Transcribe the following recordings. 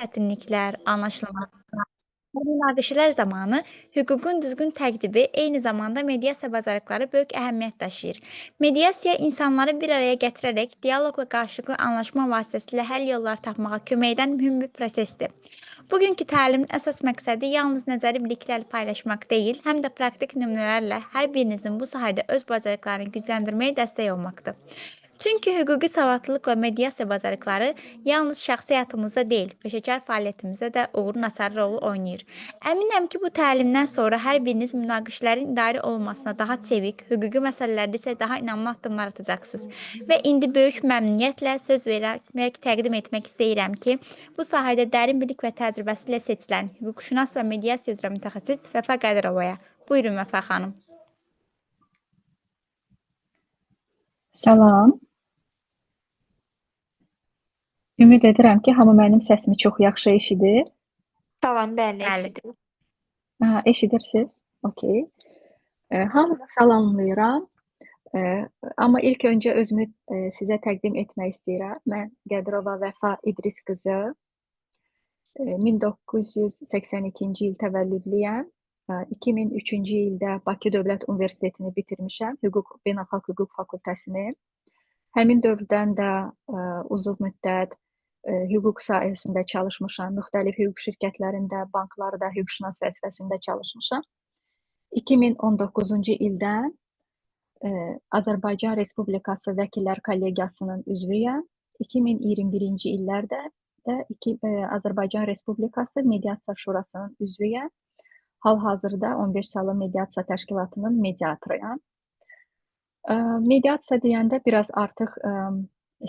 çətinliklər, anlaşılmazlıqlar və münaqişələr zamanı hüququn düzgün təqdibi eyni zamanda mediasiya bacarıqları böyük əhəmiyyət daşıyır. Mediasiya insanları bir araya gətirərək dialoq və qarşılıqlı anlaşma vasitəsilə həll yolları tapmağa kömək edən mühüm bir prosesdir. Bugünkü təlimin əsas məqsədi yalnız nəzəri bilikləri paylaşmaq deyil, həm də praktik nümunələrlə hər birinizin bu sahədə öz bacarıqlarını gücləndirməyə dəstək olmaqdır. Çünki hüquqi savadlılıq və mediasiya bacarıqları yalnız şəxsi həyatımızda deyil, peşəkar fəaliyyətimizdə də uğurun açar rolu oynayır. Əminəm ki, bu təlimdən sonra hər biriniz münaqişələrin idarə olunmasına daha çevik, hüquqi məsələlərdə isə daha inamlı addımlar atacaqsınız. Və indi böyük məmnuniyyətlə söz verərək təqdim etmək istəyirəm ki, bu sahədə dərin bilik və təcrübəsi ilə seçilən hüquqşünas və mediasiya üzrə mütəxəssis Vəfa Qədirovaya. Buyurun Vəfa xanım. Salam. Ümid edirəm ki, hamı mənim səsimi çox yaxşı eşidir. Salam, bəli, eşidirik. Eşidirsiniz? Okey. Hamını salamlayıram. Amma ilk öncə özümü sizə təqdim etmək istəyirəm. Mən Qədirova Vəfa İdris qızı. 1982-ci il təvəllüdlüyəm. 2003-cü ildə Bakı Dövlət Universitetini bitirmişəm, Beynəlxalq Hüquq fakültəsini. Həmin dövrdən də uzun müddət hüquq sahəsində çalışmışam, müxtəlif hüquq şirkətlərində, banklarda hüquqşünas vəzifəsində çalışmışam. 2019-cu ildən Azərbaycan Respublikası Vəkillər Kollegiyasının üzvüyəm. 2021-ci illərdə də Azərbaycan Respublikası Mediasiya Şurasının üzvüyəm. Hal-hazırda 15 saylı mediasiya təşkilatının mediatoruyam. Mediasiya deyəndə biraz artıq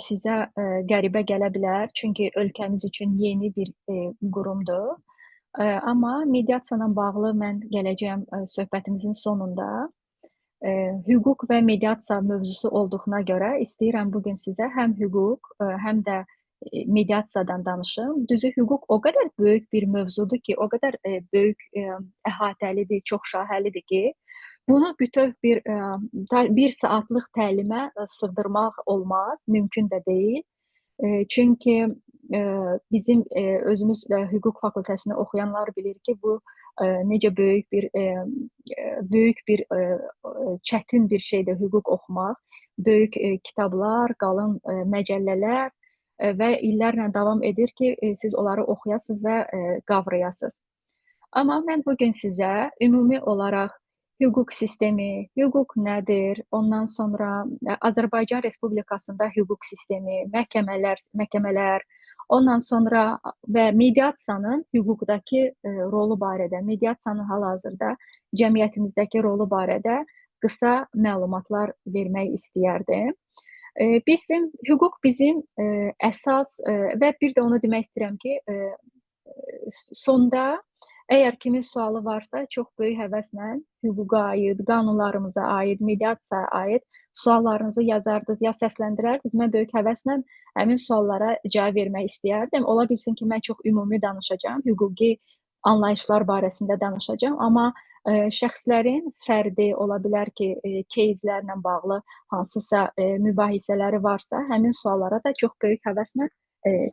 sizə qəribə gələ bilər, çünki ölkəmiz üçün yeni bir qurumdur. Amma mediasiya ilə bağlı mən gələcəyəm söhbətimizin sonunda. Hüquq və mediasiya mövzusu olduğuna görə istəyirəm bugün sizə həm hüquq, həm də mediasiyadan danışım. Düzü hüquq o qədər böyük bir mövzudur ki, o qədər böyük əhatəlidir, çox şahəlidir ki, bunu bütöv bir saatlıq təlimə sığdırmaq olmaz, mümkün də deyil. Çünki bizim özümüz hüquq fakültəsini oxuyanlar bilir ki, bu necə böyük bir çətin bir şeydir hüquq oxumaq. Böyük kitablar, qalın məcəllələr və illərlə davam edir ki, siz onları oxuyasınız və qavrayasınız. Amma mən bugün sizə ümumi olaraq hüquq sistemi, hüquq nədir, ondan sonra Azərbaycan Respublikasında hüquq sistemi, məhkəmələr, ondan sonra və mediasiyanın hüquqdakı rolu barədə, mediasiyanın hal-hazırda cəmiyyətimizdəki rolu barədə qısa məlumatlar vermək istəyərdim. Hüquq bizim əsas və bir də onu demək istəyirəm ki, sonda əgər kimin sualı varsa, çox böyük həvəslə hüquqa aid, qanunlarımıza aid, mediasiyaya aid suallarınızı yazardınız, ya səsləndirərdiniz. Mən böyük həvəslə həmin suallara cavab vermək istəyərdim. Ola bilsin ki, mən çox ümumi danışacağam, hüquqi anlayışlar barəsində danışacağam, amma şəxslərin fərdi ola bilər ki, кейslərlə bağlı hansısa mübahisələri varsa, həmin suallara da çox böyük həvəslə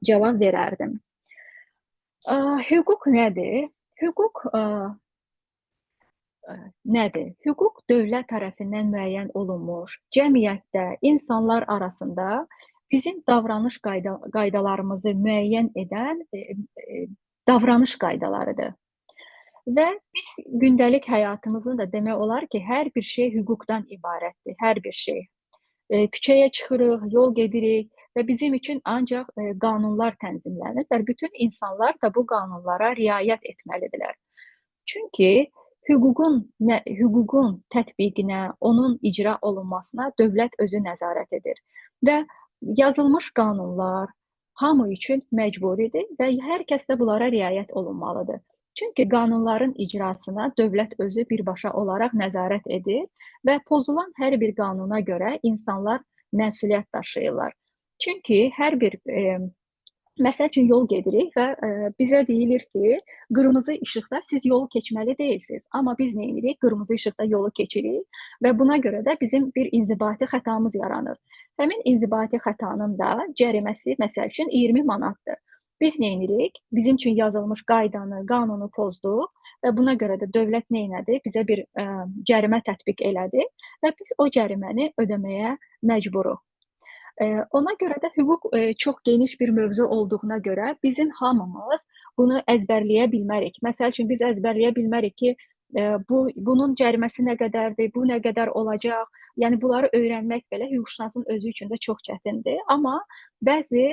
cavab verərdim. Hüquq nədir? Hüquq nədir? Hüquq dövlət tərəfindən müəyyən olunmuş, cəmiyyətdə, insanlar arasında bizim davranış qaydalarımızı müəyyən edən davranış qaydalarıdır. Və biz gündəlik həyatımızın da demək olar ki, hər bir şey hüquqdan ibarətdir, hər bir şey. Küçəyə çıxırıq, yol gedirik və bizim üçün ancaq qanunlar tənzimlənir və bütün insanlar da bu qanunlara riayət etməlidirlər. Çünki hüququn tətbiqinə, onun icra olunmasına dövlət özü nəzarət edir və yazılmış qanunlar hamı üçün məcburidir və hər kəsdə bunlara riayət olunmalıdır. Çünki qanunların icrasına dövlət özü birbaşa olaraq nəzarət edir və pozulan hər bir qanuna görə insanlar məsuliyyət daşıyırlar. Çünki hər bir məsəl üçün yol gedirik və bizə deyilir ki, qırmızı işıqda siz yolu keçməli deyilsiniz. Amma biz nə edirik? Qırmızı işıqda yolu keçirik və buna görə də bizim bir inzibati xətamız yaranır. Həmin inzibati xətanın da cəriməsi məsəl üçün 20 manatdır. Biz neynirik? Bizim üçün yazılmış qaydanı, qanunu pozduq və buna görə də dövlət neynədi? Bizə bir cərimə tətbiq elədi və biz o cəriməni ödəməyə məcburuq. Ona görə də hüquq çox geniş bir mövzu olduğuna görə bizim hamımız bunu əzbərləyə bilmərik. Məsəl üçün biz əzbərləyə bilmərik ki, bunun cəriməsi nə qədərdir, bu nə qədər olacaq. Yəni bunları öyrənmək belə hüquqşünasın özü üçün də çox çətindir. Amma bəzi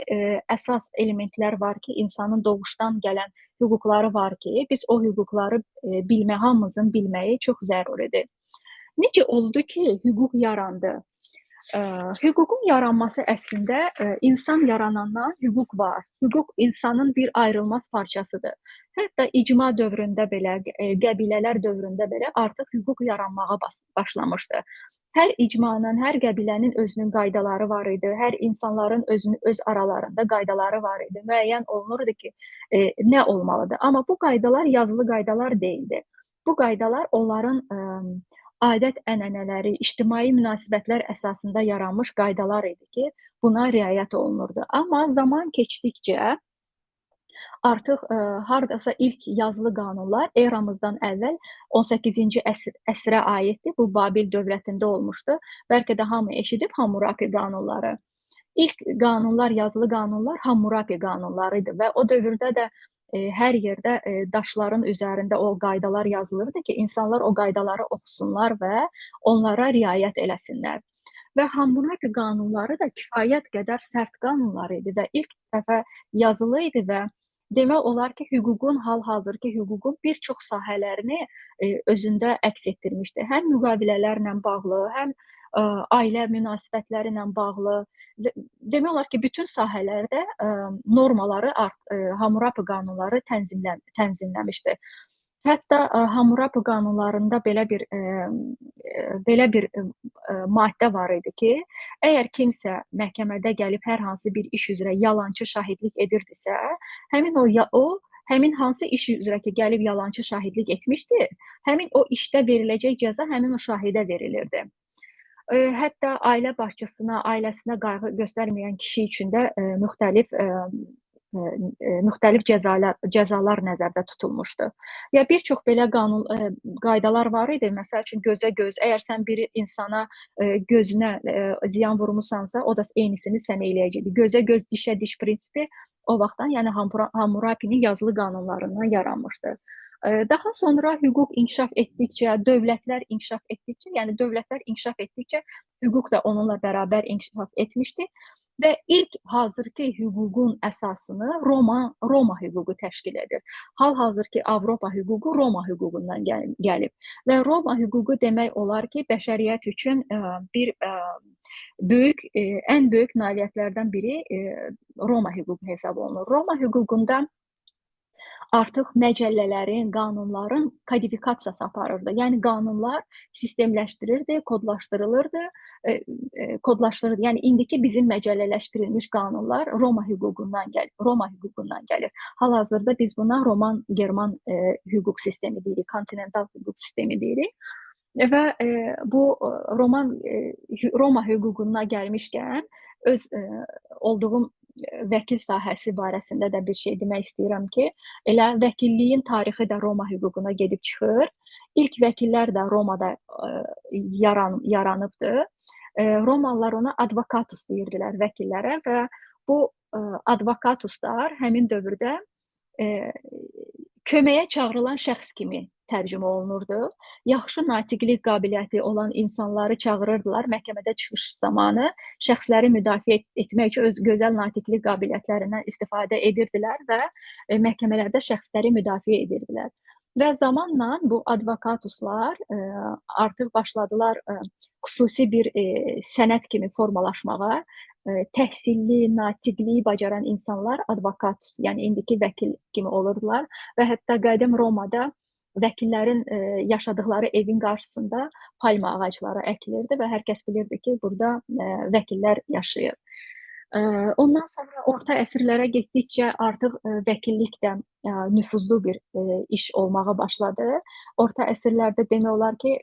əsas elementlər var ki, insanın doğuşdan gələn hüquqları var ki, biz o hüquqları hamımızın bilməyi çox zəruridir. Necə oldu ki, hüquq yarandı? Hüququn yaranması əslində insan yaranandan hüquq var. Hüquq insanın bir ayrılmaz parçasıdır. Hətta icma dövründə belə, qəbilələr dövründə belə artıq hüquq yaranmağa başlamışdı. Hər icmanın, hər qəbilənin özünün qaydaları var idi. Hər insanların öz aralarında qaydaları var idi. Müəyyən olunurdu ki, nə olmalıdır. Amma bu qaydalar yazılı qaydalar deyildi. Bu qaydalar onların adət-ənənələri, ictimai münasibətlər əsasında yaranmış qaydalar idi ki, buna riayət olunurdu. Amma zaman keçdikcə artıq hardasa ilk yazılı qanunlar eramızdan əvvəl 18-ci əsrə aiddir. Bu Babil dövlətində olmuşdu. Bəlkə də hamı eşidib Hammurapi qanunları. İlk qanunlar, yazılı qanunlar Hammurapi qanunları idi və o dövrdə də hər yerdə daşların üzərində o qaydalar yazılırdı ki, insanlar o qaydaları oxusunlar və onlara riayət eləsinlər. Və Hammurapi qanunları da kifayət qədər sərt qanunlar idi və ilk dəfə yazılı idi və demək olar ki, hal-hazırki hüququn bir çox sahələrini özündə əks etdirmişdi. Həm müqavilələrlə bağlı, həm ailə münasibətləri ilə bağlı. Demək olar ki, bütün sahələrdə normaları Hammurapi qanunları tənzimləmişdi. Hətta Hammurapi qanunlarında belə bir maddə var idi ki, əgər kimsə məhkəmədə gəlib hər hansı bir iş üzrə yalançı şahidlik edirdisə, həmin hansı iş üzrə ki, gəlib yalançı şahidlik etmişdi, həmin o işdə veriləcək cəza həmin o şahidə verilirdi. Hətta ailə başçısına, ailəsinə qayğı göstərməyən kişi üçün də müxtəlif cəzalar nəzərdə tutulmuşdu. Ya bir çox belə qaydalar var idi. Məsəl üçün gözə göz, əgər sən bir insana gözünə ziyan vurmusansa, o da eynisini sən eləyəcəkdi. Gözə göz, dişə diş prinsipi o vaxtdan, yəni Hammurapinin yazılı qanunlarından yaranmışdı. Daha sonra hüquq inkişaf etdikcə, dövlətlər inkişaf etdikcə hüquq da onunla bərabər inkişaf etmişdi və ilk hazırki hüququn əsasını Roma hüququ təşkil edir. Hal-hazırki Avropa hüququ Roma hüququndan gəlib və Roma hüququ demək olar ki, bəşəriyyət üçün ən böyük nailiyyətlərdən biri Roma hüququ hesab olunur. Roma hüququnda artıq məcəllələrin, qanunların kodifikasiyası aparırdı. Yəni qanunlar sistemləşdirilirdi, kodlaşdırılırdı. Yəni indiki bizim məcəllələşdirilmiş qanunlar Roma hüququndan gəlir. Hal-hazırda biz buna Roman-German hüquq sistemi deyirik, kontinental hüquq sistemi deyirik. Və bu Roma hüququna gəlmişkən öz olduğum vəkil sahəsi barəsində də bir şey demək istəyirəm ki, elə vəkilliyin tarixi də Roma hüququna gedib çıxır. İlk vəkillər də Romada yaranıbdı. Romalılar ona advokatus deyirdilər vəkillərə və bu advokatuslar həmin dövrdə köməyə çağırılan şəxs kimi tərcümə olunurdu. Yaxşı natiqlik qabiliyyəti olan insanları çağırırdılar məhkəmədə çıxış zamanı. Şəxsləri müdafiə etmək üçün öz gözəl natiqlik qabiliyyətlərindən istifadə edirdilər və məhkəmələrdə şəxsləri müdafiə edirdilər. Və zamanla bu advokatuslar artıq başladılar xüsusi bir sənət kimi formalaşmağa. Təhsilli, natiqliyi bacaran insanlar advokatus, yəni indiki vəkil kimi olurdular və hətta qədim Romada vəkillərin yaşadıkları evin qarşısında palma ağacları əkilirdi və hər kəs bilirdi ki, burada vəkillər yaşayır. Ondan sonra orta əsrlərə getdikcə artıq vəkillik də nüfuzlu bir iş olmağa başladı. Orta əsrlərdə demək olar ki,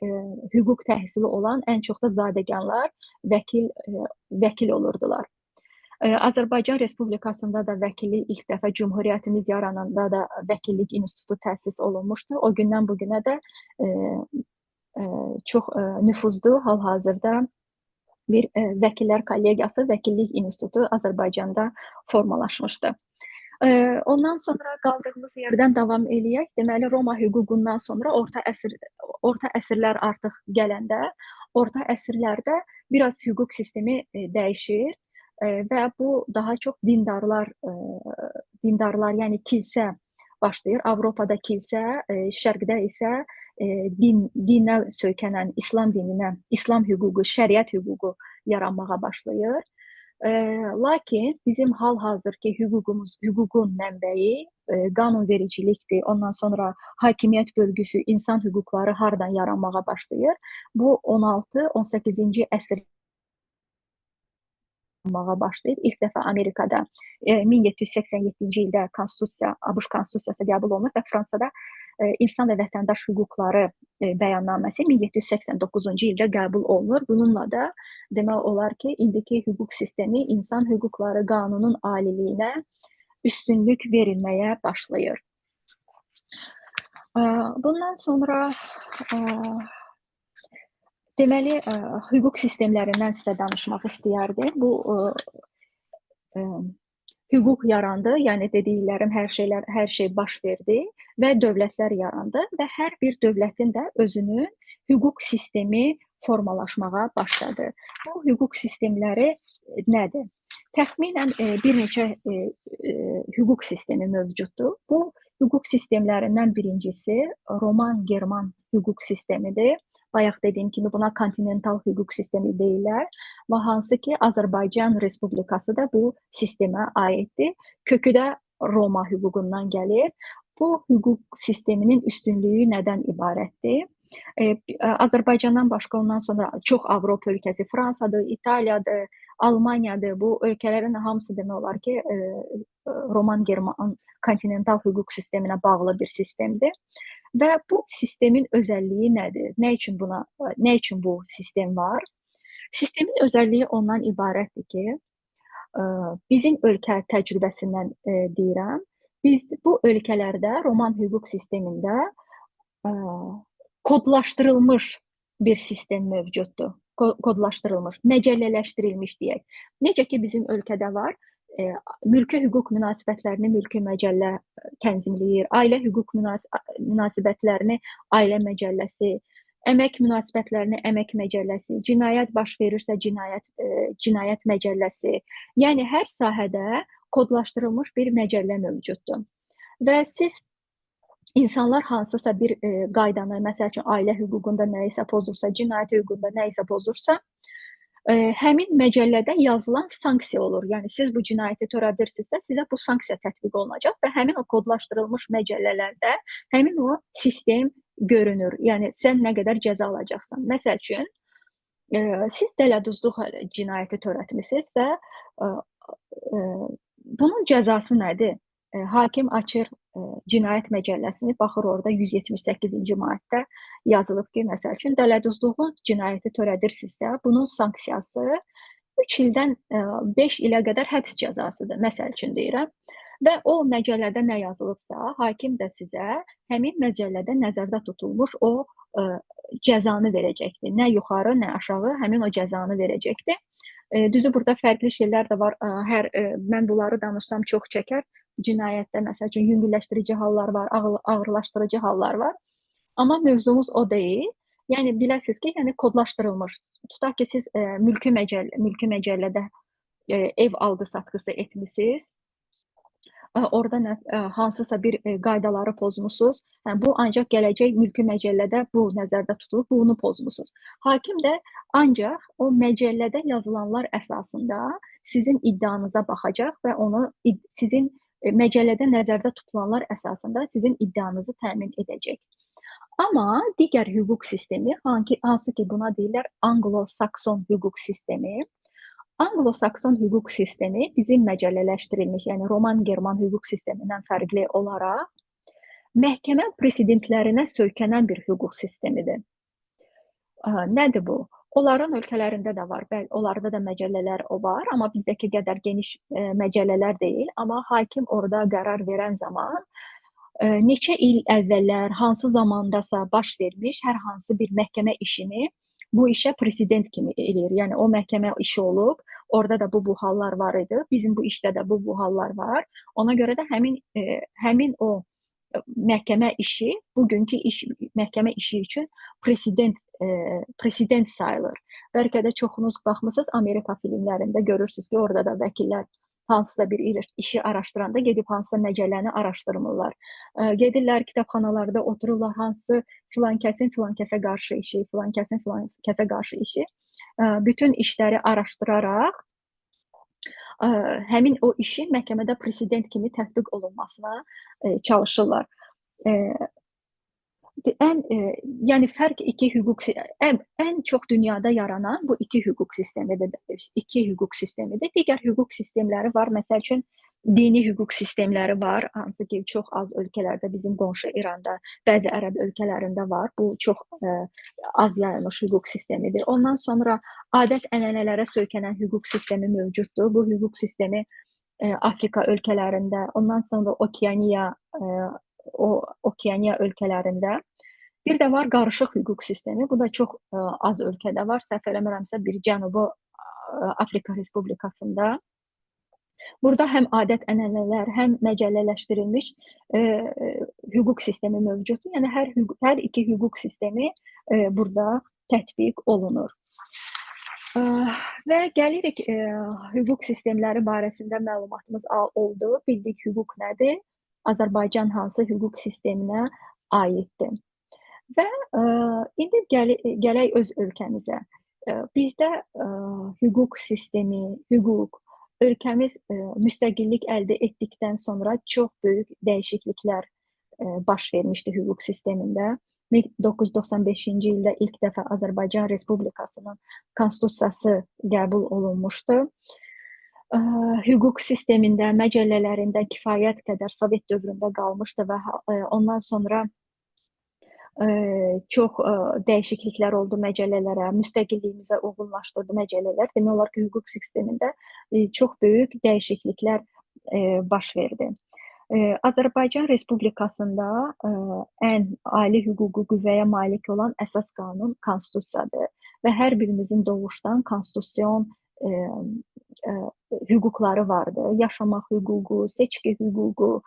hüquq təhsili olan ən çox da zadəganlar vəkil olurdular. Azərbaycan Respublikasında da vəkillik ilk dəfə Cümhuriyyətimiz yarananda da vəkillik institutu təsis olunmuşdu. O gündən bu günə də çox nüfuzlu hal-hazırda bir vəkillər kollegiyası, vəkillik institutu Azərbaycanda formalaşmışdı. Ondan sonra qaldığımız yerdən davam eləyək. Deməli, Roma hüququndan sonra orta əsrlər artıq gələndə, orta əsrlərdə biraz hüquq sistemi dəyişir və bu daha çox dindarlar, yəni kilsə başlayır. Avropada kilsə, şərqdə isə dinə söykənən İslam dininə, İslam hüququ, şəriət hüququ yaranmağa başlayır. Lakin bizim hal-hazırki hüququn mənbəyi qanunvericilikdir. Ondan sonra hakimiyyət bölgüsü, insan hüquqları hardan yaranmağa başlayır? Bu 16-18-ci əsr başlayıb. İlk dəfə Amerikada 1787-ci ildə ABŞ konstitusiyası qəbul olunur və Fransada İnsan və Vətəndaş Hüquqları bəyannaməsi 1789-cu ildə qəbul olunur. Bununla da demək olar ki, indiki hüquq sistemi insan hüquqları qanunun aliliyinə üstünlük verilməyə başlayır. Bundan sonra deməli, hüquq sistemlərindən sizə danışmaq istəyərdim. Bu hüquq yarandı, yəni dediklərim hər şey baş verdi və dövlətlər yarandı və hər bir dövlətin də özünün hüquq sistemi formalaşmağa başladı. Bu hüquq sistemləri nədir? Təxminən bir neçə hüquq sistemi mövcuddur. Bu hüquq sistemlərindən birincisi Roman-German hüquq sistemidir. Bayaq dediyim kimi buna kontinental hüquq sistemi deyirlər və hansı ki Azərbaycan Respublikası da bu sistemə aiddir. Kökü də Roma hüququndan gəlir. Bu hüquq sisteminin üstünlüyü nədən ibarətdir? Azərbaycandan başqa ondan sonra çox Avropa ölkəsi, Fransadır, İtaliyadır, Almaniyadır. Bu ölkələrin hamısı demək olar ki Roman-German kontinental hüquq sisteminə bağlı bir sistemdir. Və bu sistemin özəlliyi nədir? Nə üçün bu sistem var? Sistemin özəlliyi ondan ibarətdir ki, bizim ölkə təcrübəsindən deyirəm, biz bu ölkələrdə Roman hüquq sistemində kodlaşdırılmış bir sistem mövcuddur. Kodlaşdırılmış, məcəllələşdirilmiş deyək. Necə ki bizim ölkədə var, mülki hüquq münasibətlərini mülki məcəllə tənzimləyir, ailə hüquq münasibətlərini ailə məcəlləsi, əmək münasibətlərini əmək məcəlləsi, cinayət baş verirsə cinayət məcəlləsi. Yəni hər sahədə kodlaşdırılmış bir məcəllə mövcuddur. Və siz insanlar hansısa bir qaydanı, məsəl üçün ailə hüququnda nə isə pozursa, cinayət hüququnda nə isə pozursa, həmin məcəllədə yazılan sanksiya olur. Yəni siz bu cinayəti törədirsinizsə, sizə bu sanksiya tətbiq olunacaq və həmin o kodlaşdırılmış məcəllələrdə həmin o sistem görünür. Yəni sən nə qədər cəza alacaqsan. Məsəl üçün, siz dələduzluq cinayəti törətmisiniz və bunun cəzası nədir? Hakim açır cinayət məcəlləsini, baxır orada 178-ci maddədə yazılıb ki, məsəl üçün dələduzluğu cinayəti törədirsinizsə, bunun sanksiyası 3 ildən 5 ilə qədər həbs cəzasıdır, məsəl üçün deyirəm. Və o məcəllədə nə yazılıbsa, hakim də sizə həmin məcəllədə nəzərdə tutulmuş o cəzanı verəcəkdir. Nə yuxarı, nə aşağı həmin o cəzanı verəcəkdir. Düzü burada fərqli şeylər də var. Mən bunları danışsam çox çəkər. Cinayətdə məsəl üçün yüngülləşdirici hallar var, ağırlaşdırıcı hallar var. Amma mövzumuz o deyil. Yəni biləsiniz ki, yəni kodlaşdırılmış. Tutaq ki, siz mülki məcəllədə ev aldı-satqısı etmisiniz. Orada hansısa bir qaydaları pozmusunuz. Bu ancaq gələcək mülki məcəllədə bu nəzərdə tutulub, bunu pozmusunuz. Hakim də ancaq o məcəllədə yazılanlar əsasında sizin iddianıza baxacaq və onu sizin məcəllədə nəzərdə tutulanlar əsasında sizin iddianızı təmin edəcək. Amma digər hüquq sistemi, hansı ki buna deyirlər Anglo-Sakson hüquq sistemi, Anglo-Sakson hüquq sistemi bizim məcəllələşdirilmiş, yəni Roman-German hüquq sistemindən fərqli olaraq məhkəmə presedentlərinə söykənən bir hüquq sistemidir. Nədir bu? Onların ölkələrində də var, bəli, onlarda da məcəllələr var, amma bizdəki qədər geniş məcəllələr deyil. Amma hakim orada qərar verən zaman neçə il əvvəllər, hansı zamandasa baş vermiş hər hansı bir məhkəmə işini bu işə president kimi eləyir. Yəni o məhkəmə işi olub, orada da bu hallar var idi. Bizim bu işdə də bu hallar var. Ona görə də həmin o məhkəmə işi bugünkü məhkəmə işi üçün president sayılır. Bəlkə də çoxunuz baxmısınız Amerika filmlərində görürsüz ki, orada da vəkillər hansısa bir işi araşdıranda gedib hansısa məcəlləni araşdırmırlar. Gedirlər kitabxanalarda otururlar, hansı filan kəsə qarşı işi, filan kəsə qarşı işi. Bütün işləri araşdıraraq həmin o işi məhkəmədə president kimi tətbiq olunmasına çalışırlar. Yəni fərq ən çox dünyada yaranan bu iki hüquq sistemidir. Digər hüquq sistemləri var. Məsəl üçün dini hüquq sistemləri var, hansı ki çox az ölkələrdə, bizim qonşu İranda, bəzi ərəb ölkələrində var. Bu çox az yayılmış hüquq sistemidir. Ondan sonra adət-ənənələrə söykənən hüquq sistemi mövcuddur. Bu hüquq sistemi Afrika ölkələrində, ondan sonra Okeaniya ölkələrində. Bir də var qarışıq hüquq sistemi. Bu da çox az ölkədə var. Səhv eləmirəmsə bir Cənubi Afrika Respublikasında. Burada həm adət-ənənələr, həm məcəllələşdirilmiş hüquq sistemi mövcuddur. Yəni hər iki hüquq sistemi burada tətbiq olunur. Və gəlirik hüquq sistemləri barəsində məlumatımız oldu. Bildik hüquq nədir? Azərbaycan hansı hüquq sisteminə aiddir? Və indi gələk öz ölkəmizə. Bizdə hüquq sistemi, ölkəmiz müstəqillik əldə etdikdən sonra çox böyük dəyişikliklər baş vermişdi hüquq sistemində. 1995-ci ildə ilk dəfə Azərbaycan Respublikasının konstitusiyası qəbul olunmuşdu. Hüquq sistemində, məcəllələrində kifayət qədər Sovet dövründə qalmışdı və ondan sonra çox dəyişikliklər oldu məcəllələrə, müstəqilliyimizə uyğunlaşdırdı məcəllələr. Demək olar ki, hüquq sistemində çox böyük dəyişikliklər baş verdi. Azərbaycan Respublikasında ən ali hüquqi qüvvəyə malik olan əsas qanun konstitusiyadır və hər birimizin doğuşdan konstitusion hüquqları vardır. Yaşamaq hüququ, seçki hüququ,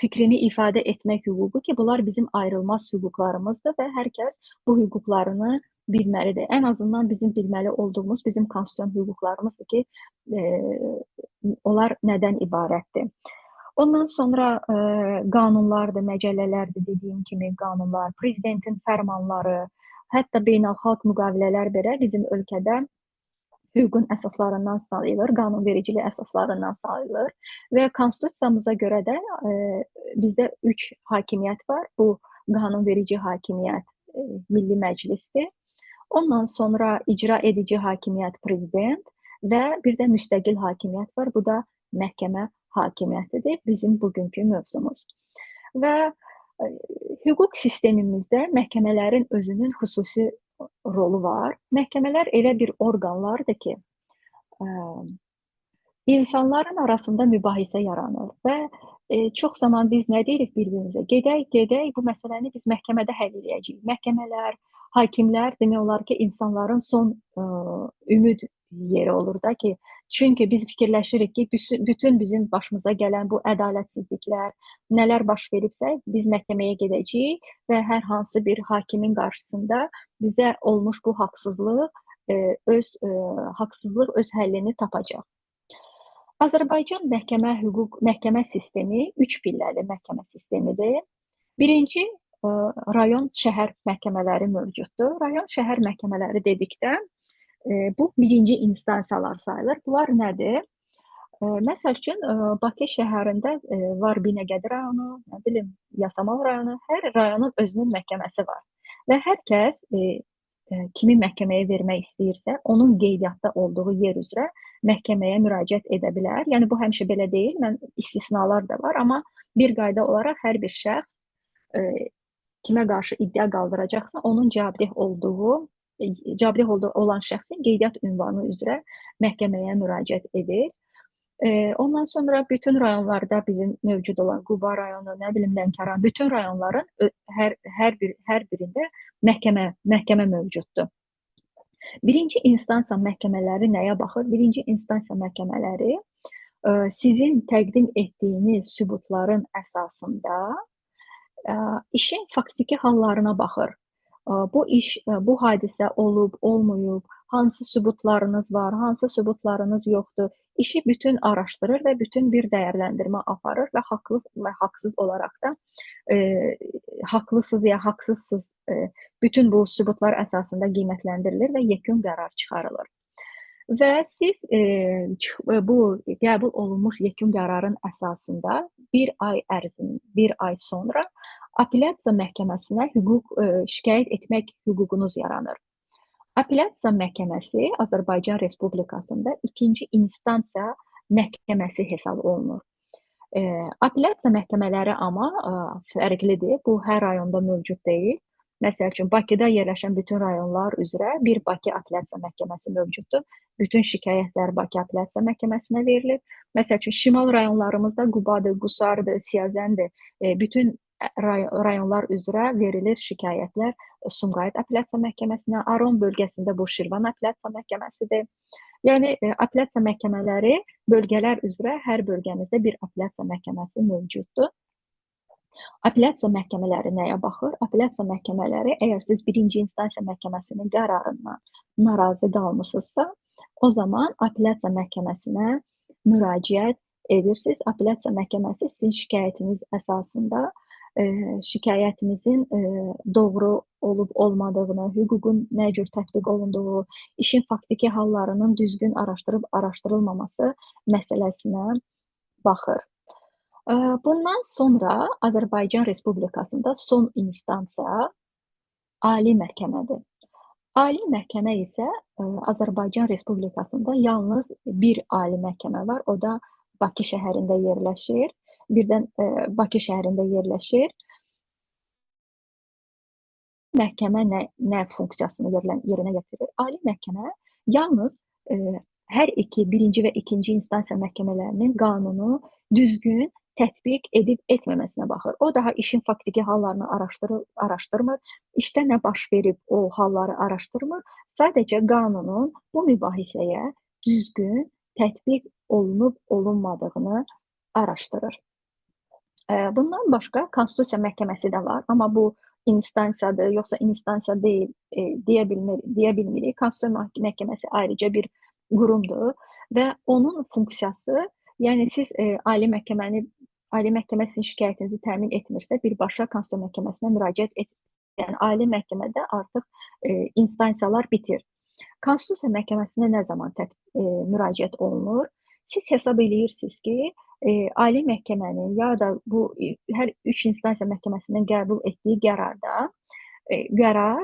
fikrini ifadə etmək hüququ ki, bunlar bizim ayrılmaz hüquqlarımızdır və hər kəs bu hüquqlarını bilməlidir. Ən azından bizim bilməli olduğumuz bizim konstitusion hüquqlarımızdır ki, onlar nədən ibarətdir. Ondan sonra qanunlardır, məcəllələrdir, dediyim kimi qanunlar, prezidentin fərmanları, hətta beynəlxalq müqavilələr belə bizim ölkədə hüququn əsaslarından sayılır, qanunvericilik əsaslarından sayılır və konstitusiyamıza görə də bizdə 3 hakimiyyət var. Bu qanunverici hakimiyyət Milli Məclisdir. Ondan sonra icra edici hakimiyyət prezident və bir də müstəqil hakimiyyət var. Bu da məhkəmə hakimiyyətidir, bizim bugünkü mövzumuz. Və hüquq sistemimizdə məhkəmələrin özünün xüsusi rolu var. Məhkəmələr elə bir orqanlardır ki, insanların arasında mübahisə yaranır və çox zaman biz nə deyirik bir-birimizə? Gedək bu məsələni biz məhkəmədə həll edəcəyik. Məhkəmələr, hakimlər demək olar ki, insanların son ümid yeri olur da ki, çünki biz fikirləşirik ki, bütün bizim başımıza gələn bu ədalətsizliklər, nələr baş veribsə, biz məhkəməyə gedəcəyik və hər hansı bir hakimin qarşısında bizə olmuş bu haqsızlıq öz həllini tapacaq. Azərbaycan məhkəmə sistemi 3 pilləli məhkəmə sistemidir. Birinci, rayon şəhər məhkəmələri mövcuddur. Rayon şəhər məhkəmələri dedikdə bu birinci instansiyalar sayılır. Bunlar nədir? Məsəl üçün, Bakı şəhərində var Binəqədi rayonu, Yasamal rayonu, hər rayonun özünün məhkəməsi var. Və hər kəs kimi məhkəməyə vermək istəyirsə, onun qeydiyyatda olduğu yer üzrə məhkəməyə müraciət edə bilər. Yəni, bu həmişə belə deyil, istisnalar da var, amma bir qayda olaraq hər bir şəxs kimə qarşı iddia qaldıracaqsa, onun cavabdeh olan şəxsin qeydiyyat ünvanı üzrə məhkəməyə müraciət edir. Ondan sonra bütün rayonlarda bizim mövcud olan Quba rayonu, nə bilim Lənkəran, bütün rayonların hər birində məhkəmə mövcuddur. Birinci instansiya məhkəmələri nəyə baxır? Birinci instansiya məhkəmələri sizin təqdim etdiyiniz sübutların əsasında işin faktiki hallarına baxır. Bu hadisə olub, olmayıb, hansı sübutlarınız var, hansı sübutlarınız yoxdur. İşi bütün araşdırır və bütün bir dəyərləndirmə aparır və haqlı və haqsız olaraq da haqlısınız ya haqsızsınız bütün bu sübutlar əsasında qiymətləndirilir və yekun qərar çıxarılır. Və siz bu qəbul olunmuş yekun qərarın əsasında bir ay sonra apellyasiya məhkəməsinə şikayət etmək hüququnuz yaranır. Apellyasiya məhkəməsi Azərbaycan Respublikasında ikinci instansiya məhkəməsi hesab olunur. Apellyasiya məhkəmələri amma fərqlidir. Bu hər rayonda mövcud deyil. Məsəl üçün, Bakıda yerləşən bütün rayonlar üzrə bir Bakı Apellyasiya məhkəməsi mövcuddur. Bütün şikayətlər Bakı Apellyasiya məhkəməsinə verilir. Məsəl üçün, şimal rayonlarımızda Qubadır, Qusardır, Siyəzəndir. Bütün rayonlar üzrə verilir şikayətlər Sumqayıt Apellyasiya məhkəməsinə, Aron bölgəsində bu Şirvan Apellyasiya məhkəməsidir. Yəni, apellyasiya məhkəmələri bölgələr üzrə hər bölgəmizdə bir apellyasiya məhkəməsi mövcuddur. Apellyasiya məhkəmələri nəyə baxır? Apellyasiya məhkəmələri, əgər siz birinci instansiya məhkəməsinin qərarından narazı qalmısınızsa, o zaman apellyasiya məhkəməsinə müraciət edirsiniz. Apellyasiya məhkəməsi sizin şikayətiniz əsasında şikayətinizin doğru olub-olmadığını, hüququn nə cür tətbiq olunduğu, işin faktiki hallarının düzgün araşdırılmaması məsələsinə baxır. Bundan sonra Azərbaycan Respublikasında son instansiya Ali məhkəmədir. Ali məhkəmə isə Azərbaycan Respublikasında yalnız bir ali məhkəmə var, o da Bakı şəhərində yerləşir. Bakı şəhərində yerləşir. Məhkəmə nə funksiyasını yerinə yetirir? Ali məhkəmə yalnız hər iki, birinci və ikinci instansiya məhkəmələrinin qanunu düzgün tətbiq edib etməməsinə baxır. O daha işin faktiki hallarını araşdırmır, işdə nə baş verib o halları araşdırmır, sadəcə qanunun bu mübahisəyə düzgün tətbiq olunub-olunmadığını araşdırır. Bundan başqa Konstitusiya məhkəməsi də var, amma bu instansiyadır, yoxsa instansiya deyil deyə bilmirik. Konstitusiya məhkəməsi ayrıca bir qurumdur və onun funksiyası, yəni siz ali məhkəmə sizin şikayətinizi təmin etmirsə, birbaşa Konstitusiya məhkəməsinə müraciət et. Yəni ali məhkəmədə artıq instansiyalar bitir. Konstitusiya məhkəməsinə nə zaman müraciət olunur? Siz hesab edirsiniz ki, Ali məhkəmənin ya da bu hər üç instansiya məhkəməsinin qəbul etdiyi qərarda qərar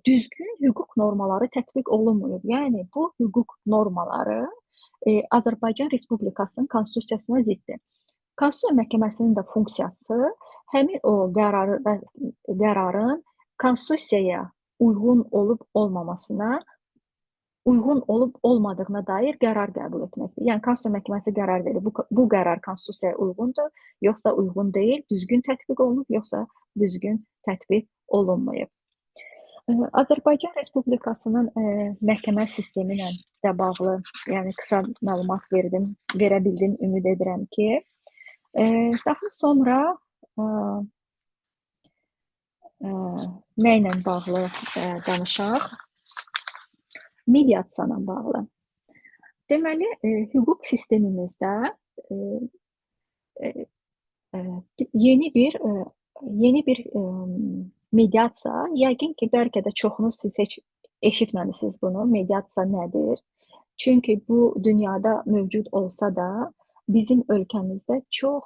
düzgün hüquq normaları tətbiq olunmuyub. Yəni bu hüquq normaları Azərbaycan Respublikasının konstitusiyasına ziddir. Konstitusiya məhkəməsinin də funksiyası həmin o qərarın konstitusiyaya uyğun olub-olmadığına dair qərar qəbul etməkdir. Yəni Konstitusiya məhkəməsi qərar verir. Bu qərar konstitusiyaya uyğundur, yoxsa uyğun deyil, düzgün tətbiq olunub, yoxsa düzgün tətbiq olunmayıb. Azərbaycan Respublikasının məhkəmə sistemi ilə də bağlı, yəni qısa məlumat verə bildim, ümid edirəm ki. Daha sonra nə ilə bağlı danışaq? Mediasiya ilə bağlı. Deməli, hüquq sistemimizdə yeni bir mediasiya, yəqin ki, bəlkə də çoxunuz siz heç eşitməmisiniz bunu, mediasiya nədir? Çünki bu dünyada mövcud olsa da, bizim ölkəmizdə çox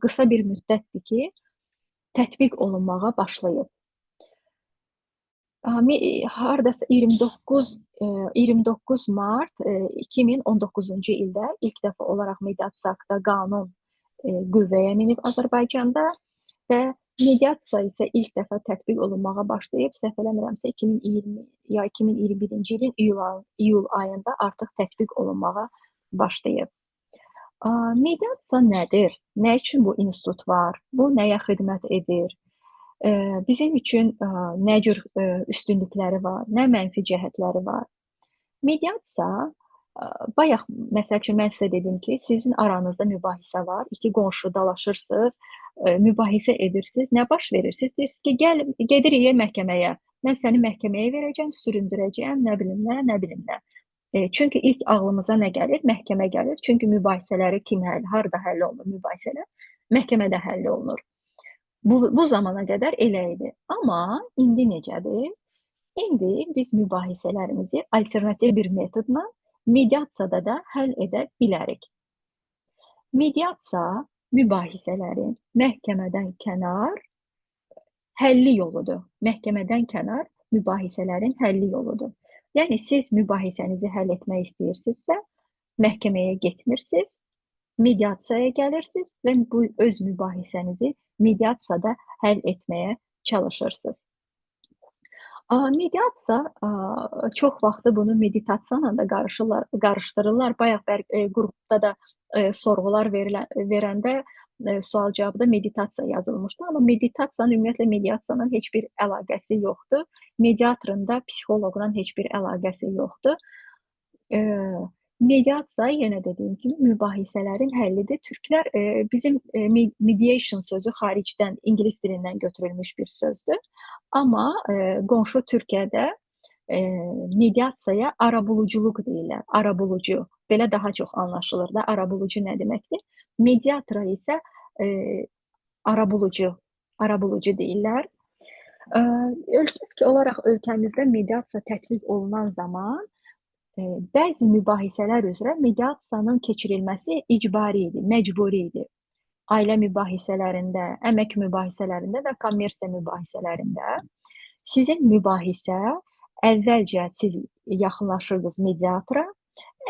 qısa bir müddətdir ki, tətbiq olunmağa başlayıb. Hardasa 29 mart 2019-cu ildə ilk dəfə olaraq mediasiya haqqında qanun qüvvəyə minib Azərbaycanda və Mediasiya isə ilk dəfə tətbiq olunmağa başlayıb, səhv eləmirəmsə 2020 ya 2021-ci ilin iyul ayında artıq tətbiq olunmağa başlayıb. Mediasiya nədir? Nə üçün bu institut var? Bu nəyə xidmət edir? Bizim üçün nə cür üstünlükləri var, nə mənfi cəhətləri var? Mediasiya, bayaq məsəl üçün mən sizə dedim ki, sizin aranızda mübahisə var, iki qonşu dalaşırsınız, mübahisə edirsiniz. Nə baş verir? Siz deyirsiniz ki, gəl, gedirik məhkəməyə. Mən səni məhkəməyə verəcəm, süründürəcəm, nə bilim nə. Çünki ilk ağlımıza nə gəlir? Məhkəmə gəlir. Çünki mübahisələri harda həll olunur mübahisələr? Məhkəmədə həll olunur. Bu zamana qədər elə idi. Amma indi necədir? İndi biz mübahisələrimizi alternativ bir metodla mediasiyada da həll edə bilərik. Mediasiya mübahisələrin məhkəmədən kənar həlli yoludur. Məhkəmədən kənar mübahisələrin həlli yoludur. Yəni siz mübahisənizi həll etmək istəyirsinizsə, məhkəməyə getmirsiniz, mediasiyaya gəlirsiniz və bu öz mübahisənizi mediasiyada həll etməyə çalışırsınız. Mediasiya çox vaxtı bunu meditasiya ilə də qarışdırırlar. Bayaq qrupda da sorğular verəndə sual-cavabda meditasiya yazılmışdı, amma meditasiyanın ümumiyyətlə mediasiyanın heç bir əlaqəsi yoxdur. Mediatorun da psixoloqla heç bir əlaqəsi yoxdur. Mediasiya, yenə dediyim kimi, mübahisələrin həllidir. Türklər, bizim mediation sözü xaricdən, ingilis dilindən götürülmüş bir sözdür. Amma qonşu Türkiyədə mediasiyaya arabuluculuq deyirlər. Arabulucu. Belə daha çox anlaşılır da. Arabulucu nə deməkdir? Mediatora isə arabulucu deyirlər. İlk olaraq ölkəmizdə mediasiya tətbiq olunan zaman bəzi mübahisələr üzrə mediasiyanın keçirilməsi icbari idi, məcburi idi. Ailə mübahisələrində, əmək mübahisələrində və kommersiya mübahisələrində sizin mübahisə əvvəlcə siz yaxınlaşırdınız mediatora.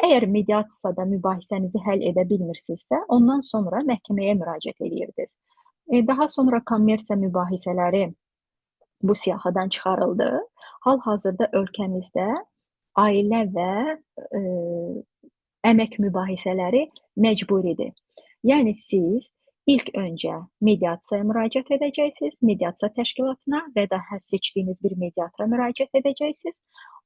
Əgər mediasiyada mübahisənizi həll edə bilmirsinizsə, ondan sonra məhkəməyə müraciət edirdiniz. Daha sonra kommersiya mübahisələri bu siyahıdan çıxarıldı. Hal-hazırda ölkəmizdə ailə və əmək mübahisələri məcburidir. Yəni siz ilk öncə mediasiyaya müraciət edəcəksiniz, mediasiya təşkilatına və ya seçdiyiniz bir mediatora müraciət edəcəksiniz.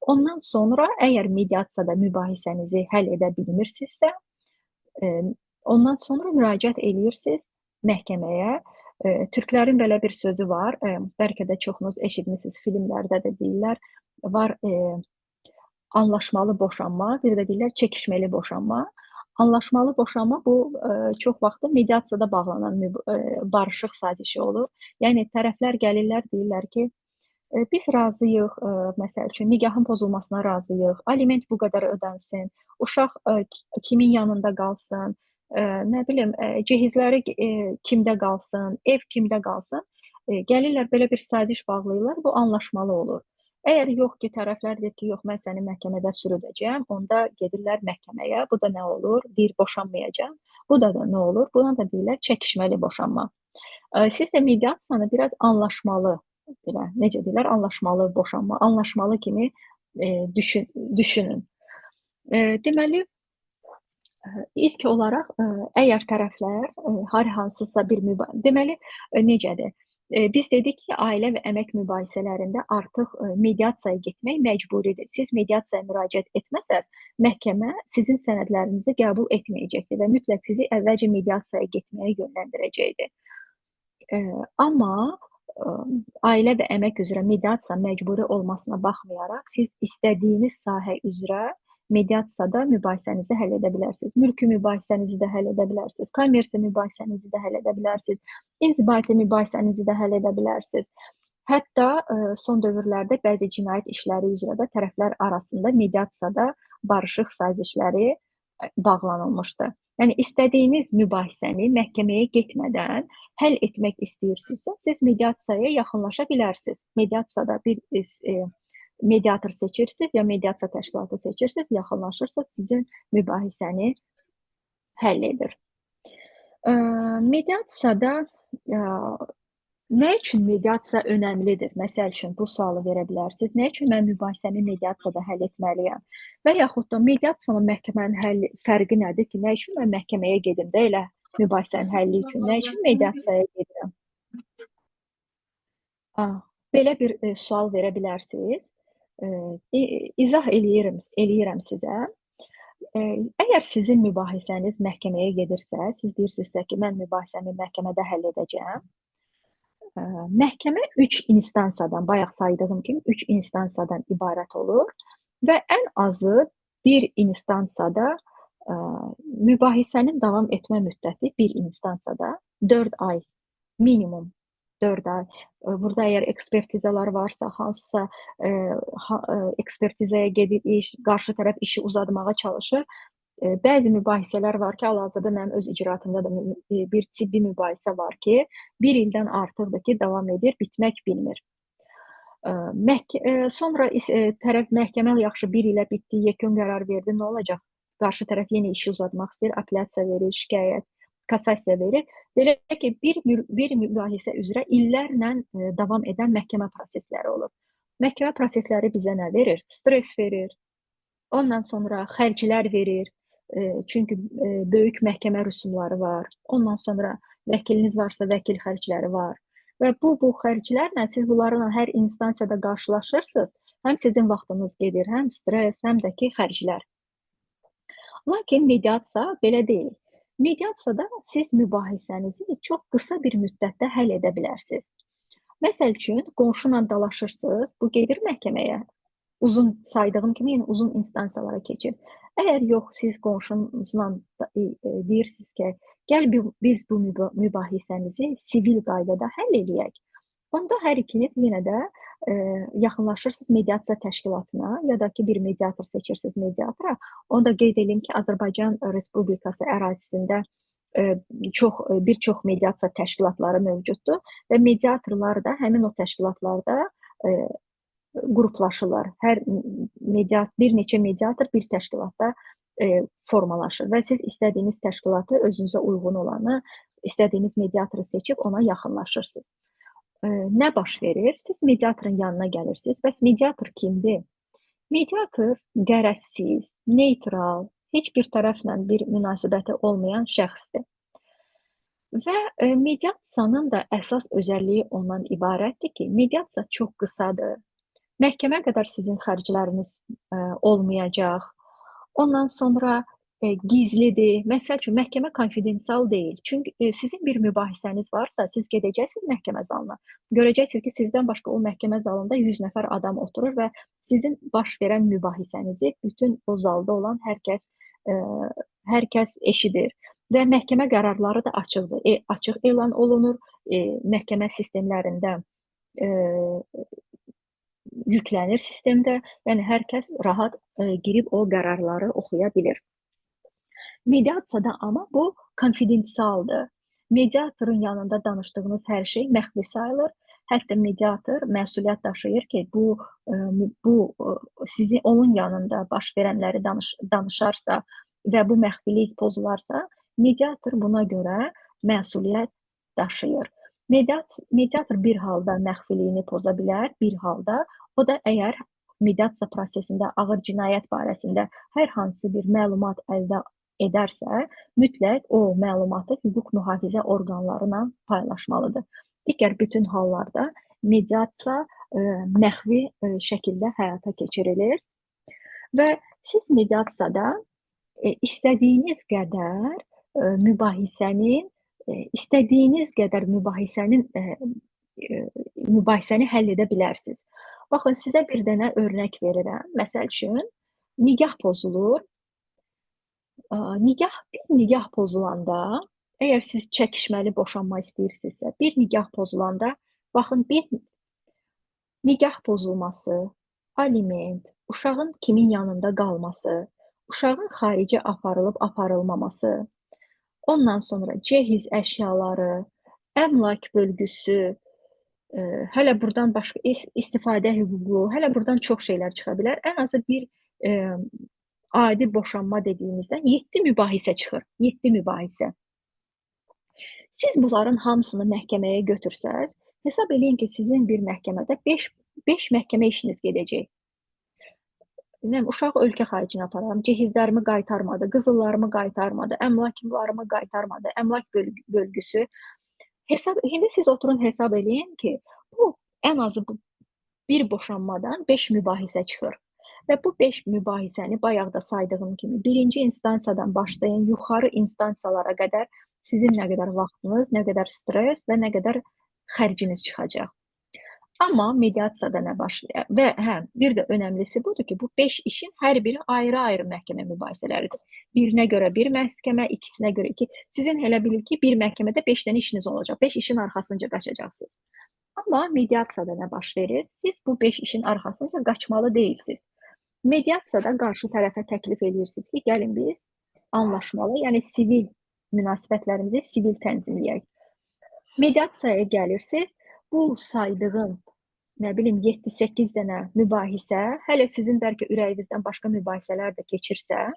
Ondan sonra əgər mediasiyada mübahisənizi həll edə bilmirsinizsə, ondan sonra müraciət edirsiniz məhkəməyə. Türklərin belə bir sözü var, bəlkə də çoxunuz eşitmisiniz, filmlərdə də deyirlər, var anlaşmalı boşanma, bir də deyirlər çəkişməli boşanma. Anlaşmalı boşanma bu çox vaxtı mediasiyada bağlanan barışıq sazişi olur. Yəni tərəflər gəlirlər, deyirlər ki, biz razıyıq, məsəl üçün nikahın pozulmasına razıyıq, aliment bu qədər ödənsin, uşaq kimin yanında qalsın, nə bilim, cehizləri kimdə qalsın, ev kimdə qalsın. Gəlirlər belə bir saziş bağlayırlar, bu anlaşmalı olur. Əgər yox ki, tərəflər deyir ki, yox, mən səni məhkəmədə sürüdəcəm, onda gedirlər məhkəməyə, bu da nə olur? Deyir, boşanmayacam. Bu da nə olur? Buna da deyirlər çəkişməli boşanma. Siz də mediasiyanı biraz anlaşmalı, necə deyirlər, anlaşmalı boşanma, anlaşmalı kimi düşünün. Deməli, ilk olaraq, əgər tərəflər hər hansısa bir deməli, necədir? Biz dedik ki, ailə və əmək mübahisələrində artıq mediasiyaya getmək məcburidir. Siz mediasiyaya müraciət etməsəz, məhkəmə sizin sənədlərinizi qəbul etməyəcəkdir və mütləq sizi əvvəlcə mediasiyaya getməyə yönləndirəcəkdir. Amma ailə və əmək üzrə mediasiya məcburi olmasına baxmayaraq, siz istədiyiniz sahə üzrə mediasiyada mübahisənizi həll edə bilərsiniz. Mülki mübahisənizi də həll edə bilərsiniz. Kommersiya mübahisənizi də həll edə bilərsiniz. İnzibati mübahisənizi də həll edə bilərsiniz. Hətta son dövrlərdə bəzi cinayət işləri üzrə də tərəflər arasında mediasiyada barışıq sazişləri bağlanılmışdı. Yəni istədiyiniz mübahisəni məhkəməyə getmədən həll etmək istəyirsinizsə, siz mediasiyaya yaxınlaşa bilərsiniz. Mediasiyada bir mediator seçirsiniz ya mediasiya təşkilatı seçirsiniz, yaxınlaşırsınız, sizin mübahisəni həll edir. Mediasiyada Nə üçün mediasiya önəmlidir? Məsəl üçün bu sualı verə bilərsiniz. Nə üçün mən mübahisəmi mediasiyada həll etməliyəm? Və yaxud da mediasiyanın məhkəmənin həlli fərqi nədir ki? Nə üçün mən məhkəməyə gedim də elə mübahisənin həlli üçün? Nə üçün mediasiyaya gedirəm? Belə bir sual verə bilərsiniz. İzah eləyirəm sizə. Əgər sizin mübahisəniz məhkəməyə gedirsə, siz deyirsinizsə ki, mən mübahisəmi məhkəmədə həll edəcəm. Məhkəmə 3 instansiyadan, bayaq saydığım kimi 3 instansiyadan ibarət olur və ən azı bir instansiyada mübahisənin davam etmə müddəti bir instansiyada 4 ay, minimum 4 ay. Burada əgər ekspertizalar varsa, hansısa ekspertizaya gedib qarşı tərəf işi uzatmağa çalışır. Bəzi mübahisələr var ki, hal-hazırda mənim öz icraatımda da bir tibbi mübahisə var ki, 1 ildən artıqdır ki, davam edir, bitmək bilmir. Sonra tərəf məhkəmə yaxşı 1 ilə bitdi, yekun qərar verdi, nə olacaq? Qarşı tərəf yenə işi uzatmaq istəyir, apellyasiya verir, şikayət, kassasiya verir. Belə ki, bir mübahisə üzrə illərlə davam edən məhkəmə prosesləri olur. Məhkəmə prosesləri bizə nə verir? Stres verir. Ondan sonra xərclər verir. Çünki böyük məhkəmə rüsumları var. Ondan sonra vəkiliniz varsa vəkil xərcləri var. Və bu xərclərlə siz bunlarla hər instansiyada qarşılaşırsınız. Həm sizin vaxtınız gedir, həm stres, həm də ki xərclər. Lakin mediasiya belə deyil. Mediasiyada siz mübahisənizi çox qısa bir müddətdə həll edə bilərsiniz. Məsəl üçün, qonşuyla dalaşırsınız, bu gedir məhkəməyə. Uzun saydığım kimi yəni uzun instansiyalara keçir. Əgər yox, siz qonşunuzla deyirsiniz ki, gəl biz bu mübahisəmizi sivil qaydada həll eləyək. Onda hər ikiniz yenə də yaxınlaşırsınız mediasiya təşkilatına ya da ki, bir mediator seçirsiniz mediatora. Onda qeyd edeyim ki, Azərbaycan Respublikası ərazisində bir çox mediasiya təşkilatları mövcuddur və mediatorlar da həmin o təşkilatlarda qruplaşırlar. Bir neçə mediator bir təşkilatda formalaşır və siz istədiyiniz təşkilatı özünüzə uyğun olanı, istədiyiniz mediatoru seçib ona yaxınlaşırsınız. Nə baş verir? Siz mediatorun yanına gəlirsiniz. Bəs mediator kimdir? Mediator qərəzsiz, neytral, heç bir tərəflə bir münasibəti olmayan şəxsdir. Və mediasiyanın da əsas özəlliyi ondan ibarətdir ki, mediasiya çox qısadır. Məhkəmə qədər sizin xərcləriniz olmayacaq. Ondan sonra gizlidir. Məsəl üçün, məhkəmə konfidensial deyil. Çünki sizin bir mübahisəniz varsa, siz gedəcəksiniz məhkəmə zalına. Görəcəksiniz ki, sizdən başqa o məhkəmə zalında 100 nəfər adam oturur və sizin baş verən mübahisənizi bütün o zalda olan hər kəs eşidir. Və məhkəmə qərarları da açıqdır. Açıq elan olunur. Məhkəmə sistemlərində yüklənir sistemdə, yəni hər kəs rahat girib o qərarları oxuya bilir. Mediasiyada amma bu konfidensialdır. Mediatorun yanında danışdığınız hər şey məxfi sayılır. Hətta mediator məsuliyyət daşıyır ki, bu sizin onun yanında baş verənləri danışarsa və bu məxfilik pozularsa, mediator buna görə məsuliyyət daşıyır. Mediator bir halda məxfiliyini poza bilər, bir halda o da əgər mediasiya prosesində ağır cinayət barəsində hər hansı bir məlumat əldə edərsə, mütləq o məlumatı hüquq mühafizə orqanlarına paylaşmalıdır. Digər bütün hallarda mediasiya məxfi şəkildə həyata keçirilir və siz mediasiyada istədiyiniz qədər mübahisəni həll edə bilərsiniz. Baxın, sizə bir dənə örnək verirəm. Məsəl üçün, nigah pozulur. Bir nigah pozulanda, əgər siz çəkişməli boşanma istəyirsinizsə, bir nigah pozulanda, baxın, bir nigah pozulması, aliment, uşağın kimin yanında qalması, uşağın xaricə aparılıb-aparılmaması, ondan sonra cehiz əşyaları, əmlak bölgüsü, hələ buradan başqa istifadə hüququ, hələ buradan çox şeylər çıxa bilər. Ən azı bir adi boşanma dediyimizdə 7 mübahisə çıxır. 7 mübahisə. Siz bunların hamısını məhkəməyə götürsəz, Hesab eləyin ki, sizin bir məhkəmədə 5 məhkəmə işiniz gedəcək. Uşağı ölkə xaricinə apararam, cehizlərimi qaytarmadı, qızıllarımı qaytarmadı, əmlaklarımı qaytarmadı, əmlak bölgüsü. İndi siz oturun hesab eləyin ki, bu ən azı bir boşanmadan 5 mübahisə çıxır. Və bu 5 mübahisəni bayaq da saydığım kimi birinci instansiyadan başlayın, yuxarı instansiyalara qədər sizin nə qədər vaxtınız, nə qədər stres və nə qədər xərciniz çıxacaq. Amma mediasiyada nə başlayır? Və bir də önəmlisi budur ki, bu 5 işin hər biri ayrı-ayrı məhkəmə mübahisələridir. Birinə görə bir məhkəmə, ikisinə görə iki. Sizin elə bilin ki, bir məhkəmədə 5 dənə işiniz olacaq. 5 işin arxasınca qaçacaqsınız. Amma mediasiyada nə baş verir? Siz bu 5 işin arxasınca qaçmalı deyilsiniz. Mediasiyada qarşı tərəfə təklif edirsiniz ki, gəlin biz anlaşmalı, yəni sivil münasibətlərimizi sivil tənzimləyək. Mediasiyaya gəlirsiniz, bu saydığım, nə bilim, 7-8 dənə mübahisə, hələ sizin bəlkə ürəyinizdən başqa mübahisələr də keçirsə,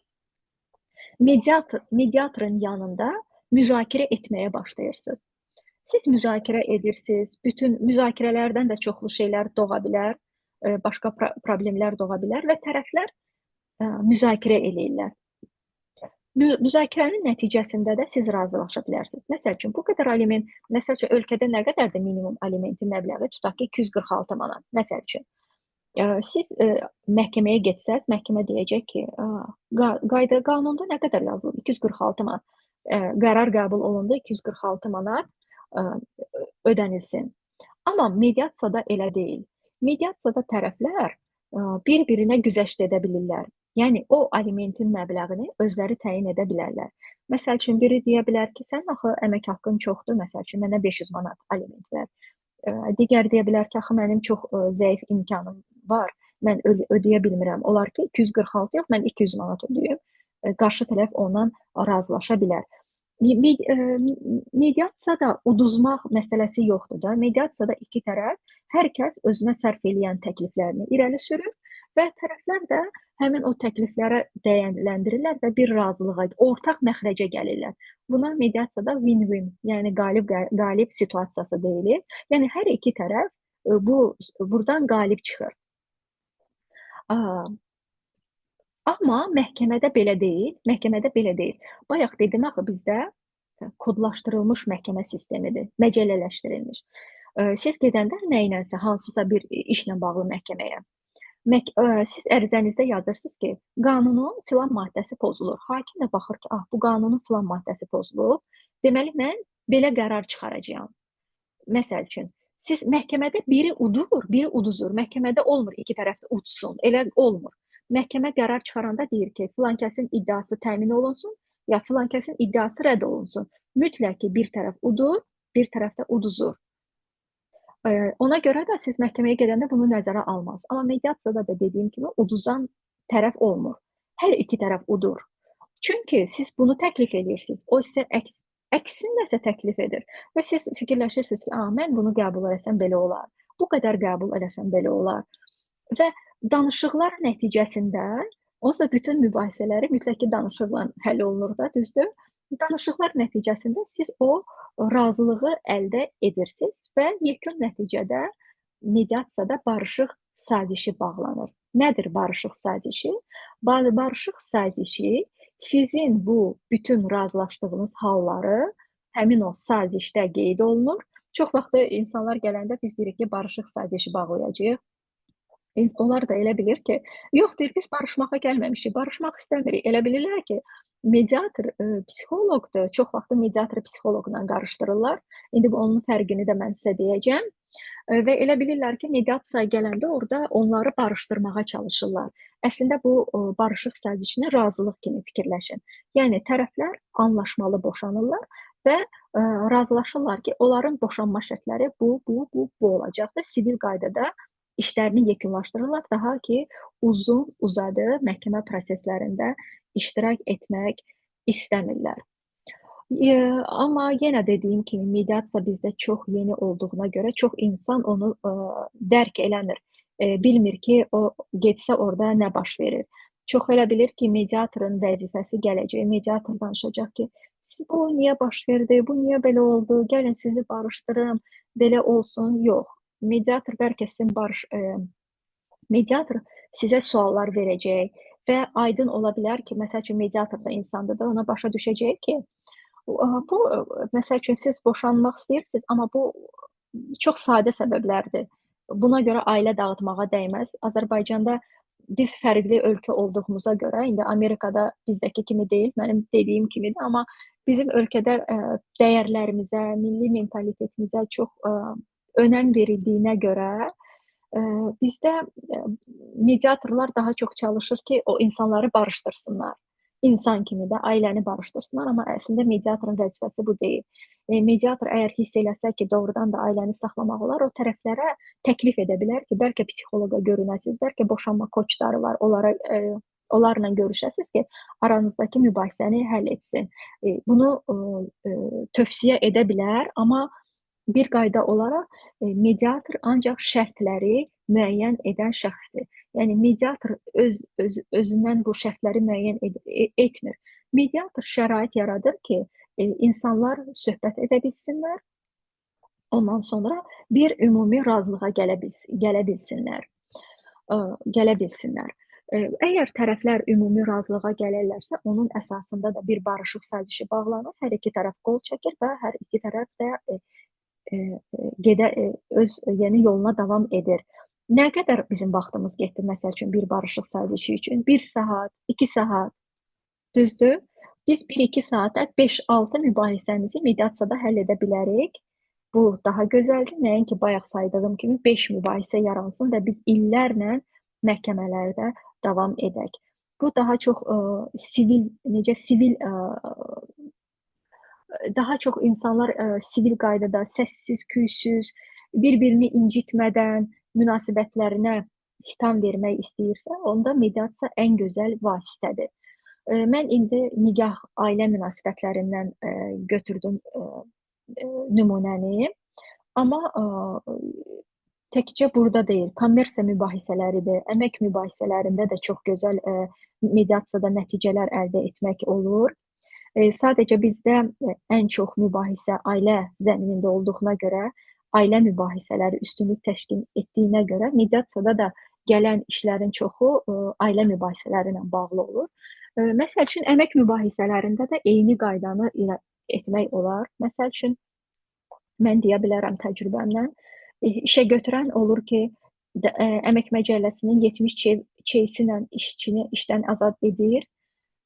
mediatorun yanında müzakirə etməyə başlayırsınız. Siz müzakirə edirsiniz, bütün müzakirələrdən də çoxlu şeylər doğa bilər, başqa problemlər doğa bilər və tərəflər müzakirə eləyirlər. Müzakirənin nəticəsində də siz razılaşa bilərsiniz. Məsəl üçün, bu qədər aliment, məsəl üçün, ölkədə nə qədərdir minimum alimentin məbləği? Tutaq ki, 246 manat, məsəl üçün. Siz məhkəməyə getsəz, məhkəmə deyəcək ki, qanunda nə qədər yazılıb? 246 manat. Qərar qəbul olundu, 246 manat ödənilsin. Amma mediasiyada elə deyil. Mediasiyada tərəflər bir-birinə güzəşt edə bilirlər. Yəni, o alimentin məbləğini özləri təyin edə bilərlər. Məsəl üçün, biri deyə bilər ki, sənin axı əmək haqqın çoxdur, məsəl üçün, mənə 500 manat aliment ver. Digər deyə bilər ki, axı mənim çox zəif imkanım var, mən ödəyə bilmirəm. Olar ki, 246 yox, mən 200 manat ödəyim. Qarşı tərəf ondan razılaşa bilər. Mediasiyada uduzmaq məsələsi yoxdur da. Mediasiyada iki tərəf, hər kəs özünə sərf eləyən təkliflərini irəli sürür və tərəflər də həmin o təkliflərə dəyərləndirirlər və bir razılığa, ortaq məxrəcə gəlirlər. Buna mediasiyada win-win, yəni qalib situasiyası deyilir. Yəni hər iki tərəf buradan qalib çıxır. Amma məhkəmədə belə deyil. Bayaq dedim axı bizdə kodlaşdırılmış məhkəmə sistemidir, məcəllələşdirilmiş. Siz gedəndə nə ilənsə, hansısa bir işlə bağlı məhkəməyə, siz ərizənizdə yazırsınız ki, qanunun filan maddəsi pozulur. Hakim də baxır ki, bu qanunun filan maddəsi pozulur. Deməli, mən belə qərar çıxaracağam. Məsəl üçün, siz məhkəmədə biri udur, biri uduzur. Məhkəmədə olmur iki tərəf də udsun, elə olmur. Məhkəmə qərar çıxaranda deyir ki, filan kəsin iddiası təmin olunsun, ya filan kəsin iddiası rədd olunsun. Mütləq ki, bir tərəf udur, bir tərəf də uduzur. Ona görə də siz məhkəməyə gedəndə bunu nəzərə almaz. Amma mediasiyada da dediyim kimi uduzan tərəf olmur. Hər iki tərəf udur. Çünki siz bunu təklif edirsiniz. O sizə əksin nəsə təklif edir. Və siz fikirləşirsiniz ki, mən bunu qəbul eləsəm belə olar. Bu qədər qəbul eləsəm belə olar. Və danışıqlar nəticəsində, onsuz da bütün mübahisələri mütləq ki, danışıqla həll olunur da, düzdür? Danışıqlar nəticəsində siz o razılığı əldə edirsiniz və yekun nəticədə mediasiyada barışıq sazişi bağlanır. Nədir barışıq sazişi? Barışıq sazişi sizin bu bütün razılaşdığınız halları həmin o sazişdə qeyd olunur. Çox vaxt insanlar gələndə biz deyirik ki, barışıq sazişi bağlayacağıq. Onlar da elə bilir ki, yox deyir, biz barışmağa gəlməmişik, barışmaq istəmirik. Elə bilirlər ki, mediator psixoloqdur. Çox vaxt mediatoru psixoloqla qarışdırırlar. İndi onun fərqini də mən sizə deyəcəm. Və elə bilirlər ki, mediasiyaya gələndə orada onları barışdırmağa çalışırlar. Əslində bu barışıq sazişinə razılıq kimi fikirləşin. Yəni tərəflər anlaşmalı boşanırlar və razılaşırlar ki, onların boşanma şərtləri bu olacaq da sivil qaydada işlərini yekunlaşdırırlar, daha ki, uzadı məhkəmə proseslərində iştirak etmək istəmirlər. Amma yenə dediyim kimi, mediasiya bizdə çox yeni olduğuna görə çox insan onu dərk eləmir. Bilmir ki, o getsə orada nə baş verir. Çox elə bilir ki, mediatorun vəzifəsi gələcək. Mediator danışacaq ki, Bu niyə baş verdi, bu niyə belə oldu, gəlin sizi barışdırım, belə olsun. Yox. Mediator bəlkə sizin mediator sizə suallar verəcək və aydın ola bilər ki, məsəl üçün mediator da insandır da, ona başa düşəcək ki, bu məsəl üçün siz boşanmaq istəyirsiniz, amma bu çox sadə səbəblərdir. Buna görə ailə dağıtmağa dəyməz. Azərbaycanda biz fərqli ölkə olduğumuza görə, indi Amerikada bizdəki kimi deyil, mənim dediyim kimidir, amma bizim ölkədə dəyərlərimizə, milli mentalitetimizə çox önəm verildiyinə görə bizdə mediatorlar daha çox çalışır ki, o insanları barışdırsınlar. İnsan kimi də ailəni barışdırsınlar, amma əslində mediatorun vəzifəsi bu deyil. Mediator əgər hiss eləsə ki, doğrudan da ailəni saxlamaq olar, o tərəflərə təklif edə bilər ki, bəlkə psixoloqa görünəsiz, bəlkə boşanma koçları var, onlarla görüşəsiz ki, aranızdakı mübahisəni həll etsin. Bunu tövsiyə edə bilər, amma bir qayda olaraq mediator ancaq şərtləri müəyyən edən şəxsdir. Yəni mediator özündən bu şərtləri müəyyən etmir. Mediator şərait yaradır ki, insanlar söhbət edə bilsinlər, ondan sonra bir ümumi razılığa gələ bilsinlər. Əgər tərəflər ümumi razılığa gəlirlərsə, onun əsasında da bir barışıq sazişi bağlanır, hər iki tərəf qol çəkir və hər iki tərəf də öz yeni yoluna davam edir. Nə qədər bizim vaxtımız getdi, məsəl üçün, bir barışıq sazişi üçün? 1 saat, 2 saat, düzdür? Biz 1-2 saata 5-6 mübahisəmizi mediasiyada həll edə bilərik. Bu daha gözəldir. Nəinki bayaq saydığım kimi 5 mübahisə yaransın və biz illərlə məhkəmələrdə davam edək. Bu daha çox daha çox insanlar sivil qaydada səssiz, küysüz, bir-birini incitmədən münasibətlərinə xitam vermək istəyirsə, onda mediasiya ən gözəl vasitədir. Mən indi nikah ailə münasibətlərindən götürdüm nümunəni, amma təkcə burada deyil, kommersiya mübahisələridir, əmək mübahisələrində də çox gözəl mediasiyada nəticələr əldə etmək olur. Sadəcə bizdə ən çox mübahisə ailə zəminində olduğuna görə, ailə mübahisələri üstünlük təşkil etdiyinə görə mediasiyada da gələn işlərin çoxu ailə mübahisələri ilə bağlı olur. Məsəl üçün, əmək mübahisələrində də eyni qaydanı etmək olar. Məsəl üçün, mən deyə bilərəm təcrübəmlə, işə götürən olur ki, əmək məcəlləsinin 70C-si ilə işçini işdən azad edir.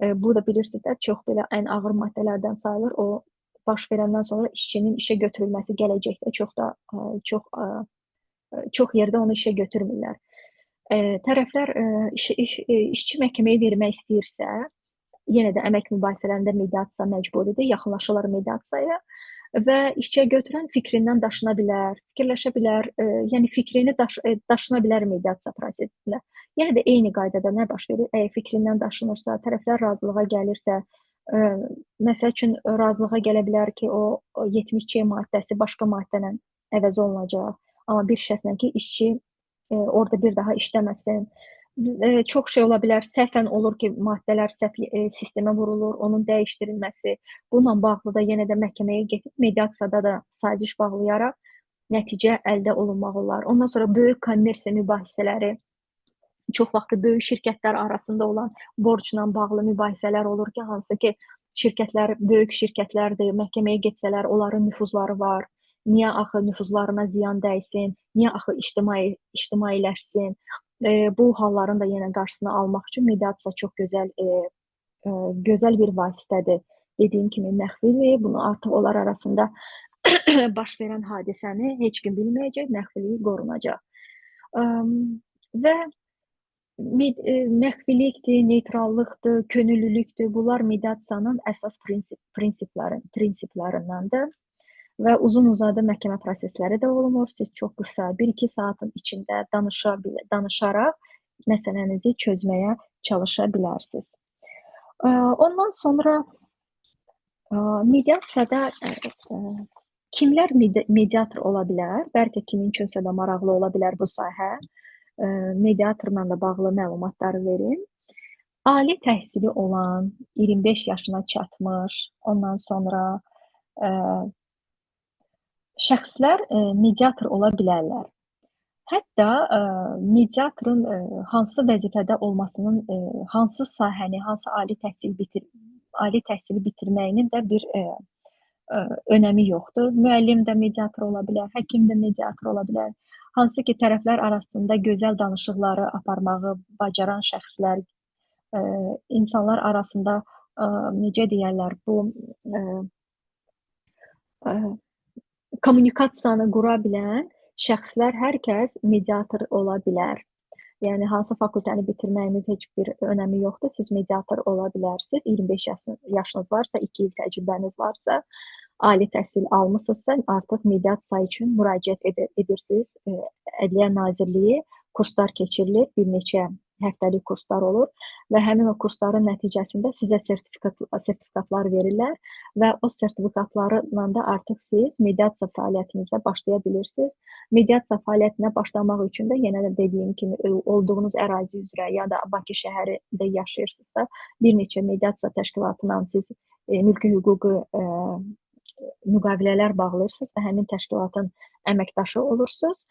Bu da bilirsiniz, çox belə ən ağır maddələrdən sayılır. O baş verəndən sonra işçinin işə götürülməsi gələcəkdə çox yerdə onu işə götürmürlər. Tərəflər işçi məhkəməyə vermək istəyirsə, yenə də əmək mübahisələrində mediasiya məcburidir, yaxınlaşırlar mediasiyaya və işçiyə götürən fikrindən daşına bilər, fikirləşə bilər, yəni fikrini daşına bilər mediasiya prosesində. Yəni də eyni qaydada nə baş verir? Əgər fikrindən daşınırsa, tərəflər razılığa gəlirsə, məsəl üçün razılığa gələ bilər ki, o 70C maddəsi başqa maddə ilə əvəz olunacaq, amma bir şərtlə ki, işçi orada bir daha işləməsin. Çox şey ola bilər, səhvən olur ki, maddələr səhv sistemə vurulur, onun dəyişdirilməsi. Bununla bağlı da yenə də məhkəməyə getib mediasiyada da saziş bağlayaraq nəticə əldə olunmaq olar. Ondan sonra böyük kommersiya mübahisələri, çox vaxt böyük şirkətlər arasında olan borcla bağlı mübahisələr olur ki, hansı ki, böyük şirkətlərdir, məhkəməyə getsələr, onların nüfuzları var. Niyə axı nüfuzlarına ziyan dəysin, niyə axı ictimailəşsin? Bu halların da yenə qarşısını almaq üçün mediasiya çox gözəl bir vasitədir. Dediyim kimi məxfilik, bunu artıq onlar arasında baş verən hadisəni heç kim bilməyəcək, məxfiliyi qorunacaq. Və məxfilikdir, neytrallıqdır, könüllülükdür, bunlar mediasiyanın əsas prinsiplərindəndir. Və uzun-uzadı məhkəmə prosesləri də olmur. Siz çox qısa, 1-2 saatın içində danışaraq məsələnizi çözməyə çalışa bilərsiniz. Ondan sonra mediasiyada kimlər mediator ola bilər? Bəlkə kimin üçünsə də maraqlı ola bilər bu sahə. Mediatorla da bağlı məlumatları verim. Ali təhsili olan, 25 yaşına çatmış, ondan sonra şəxslər mediator ola bilərlər. Hətta mediatorun hansı vəzifədə olmasının, hansı sahəni, hansı ali təhsili bitirməyinin də bir önəmi yoxdur. Müəllim də mediator ola bilər, həkim də mediator ola bilər. Hansı ki, tərəflər arasında gözəl danışıqları aparmağı bacaran şəxslər, insanlar arasında necə deyərlər, bu kommunikasiyanı qura bilən şəxslər, hər kəs mediator ola bilər. Yəni hansı fakültəni bitirməyiniz heç bir önəmi yoxdur. Siz mediator ola bilərsiniz. 25 yaşınız varsa, 2 il təcrübəniz varsa, ali təhsil almısınızsa, artıq mediasiya üçün müraciət edirsiniz. Ədliyyə Nazirliyi kurslar keçirilir, bir neçə həftəlik kurslar olur və həmin o kursların nəticəsində sizə sertifikatlar verirlər və o sertifikatlarla da artıq siz mediasiya fəaliyyətinizə başlaya bilirsiniz. Mediasiya fəaliyyətinə başlamaq üçün də yenə də dediyim kimi olduğunuz ərazi üzrə ya da Bakı şəhərində yaşayırsınızsa, bir neçə mediasiya təşkilatına siz mülki hüquqi müqavilələr bağlayırsınız və həmin təşkilatın əməkdaşı olursunuz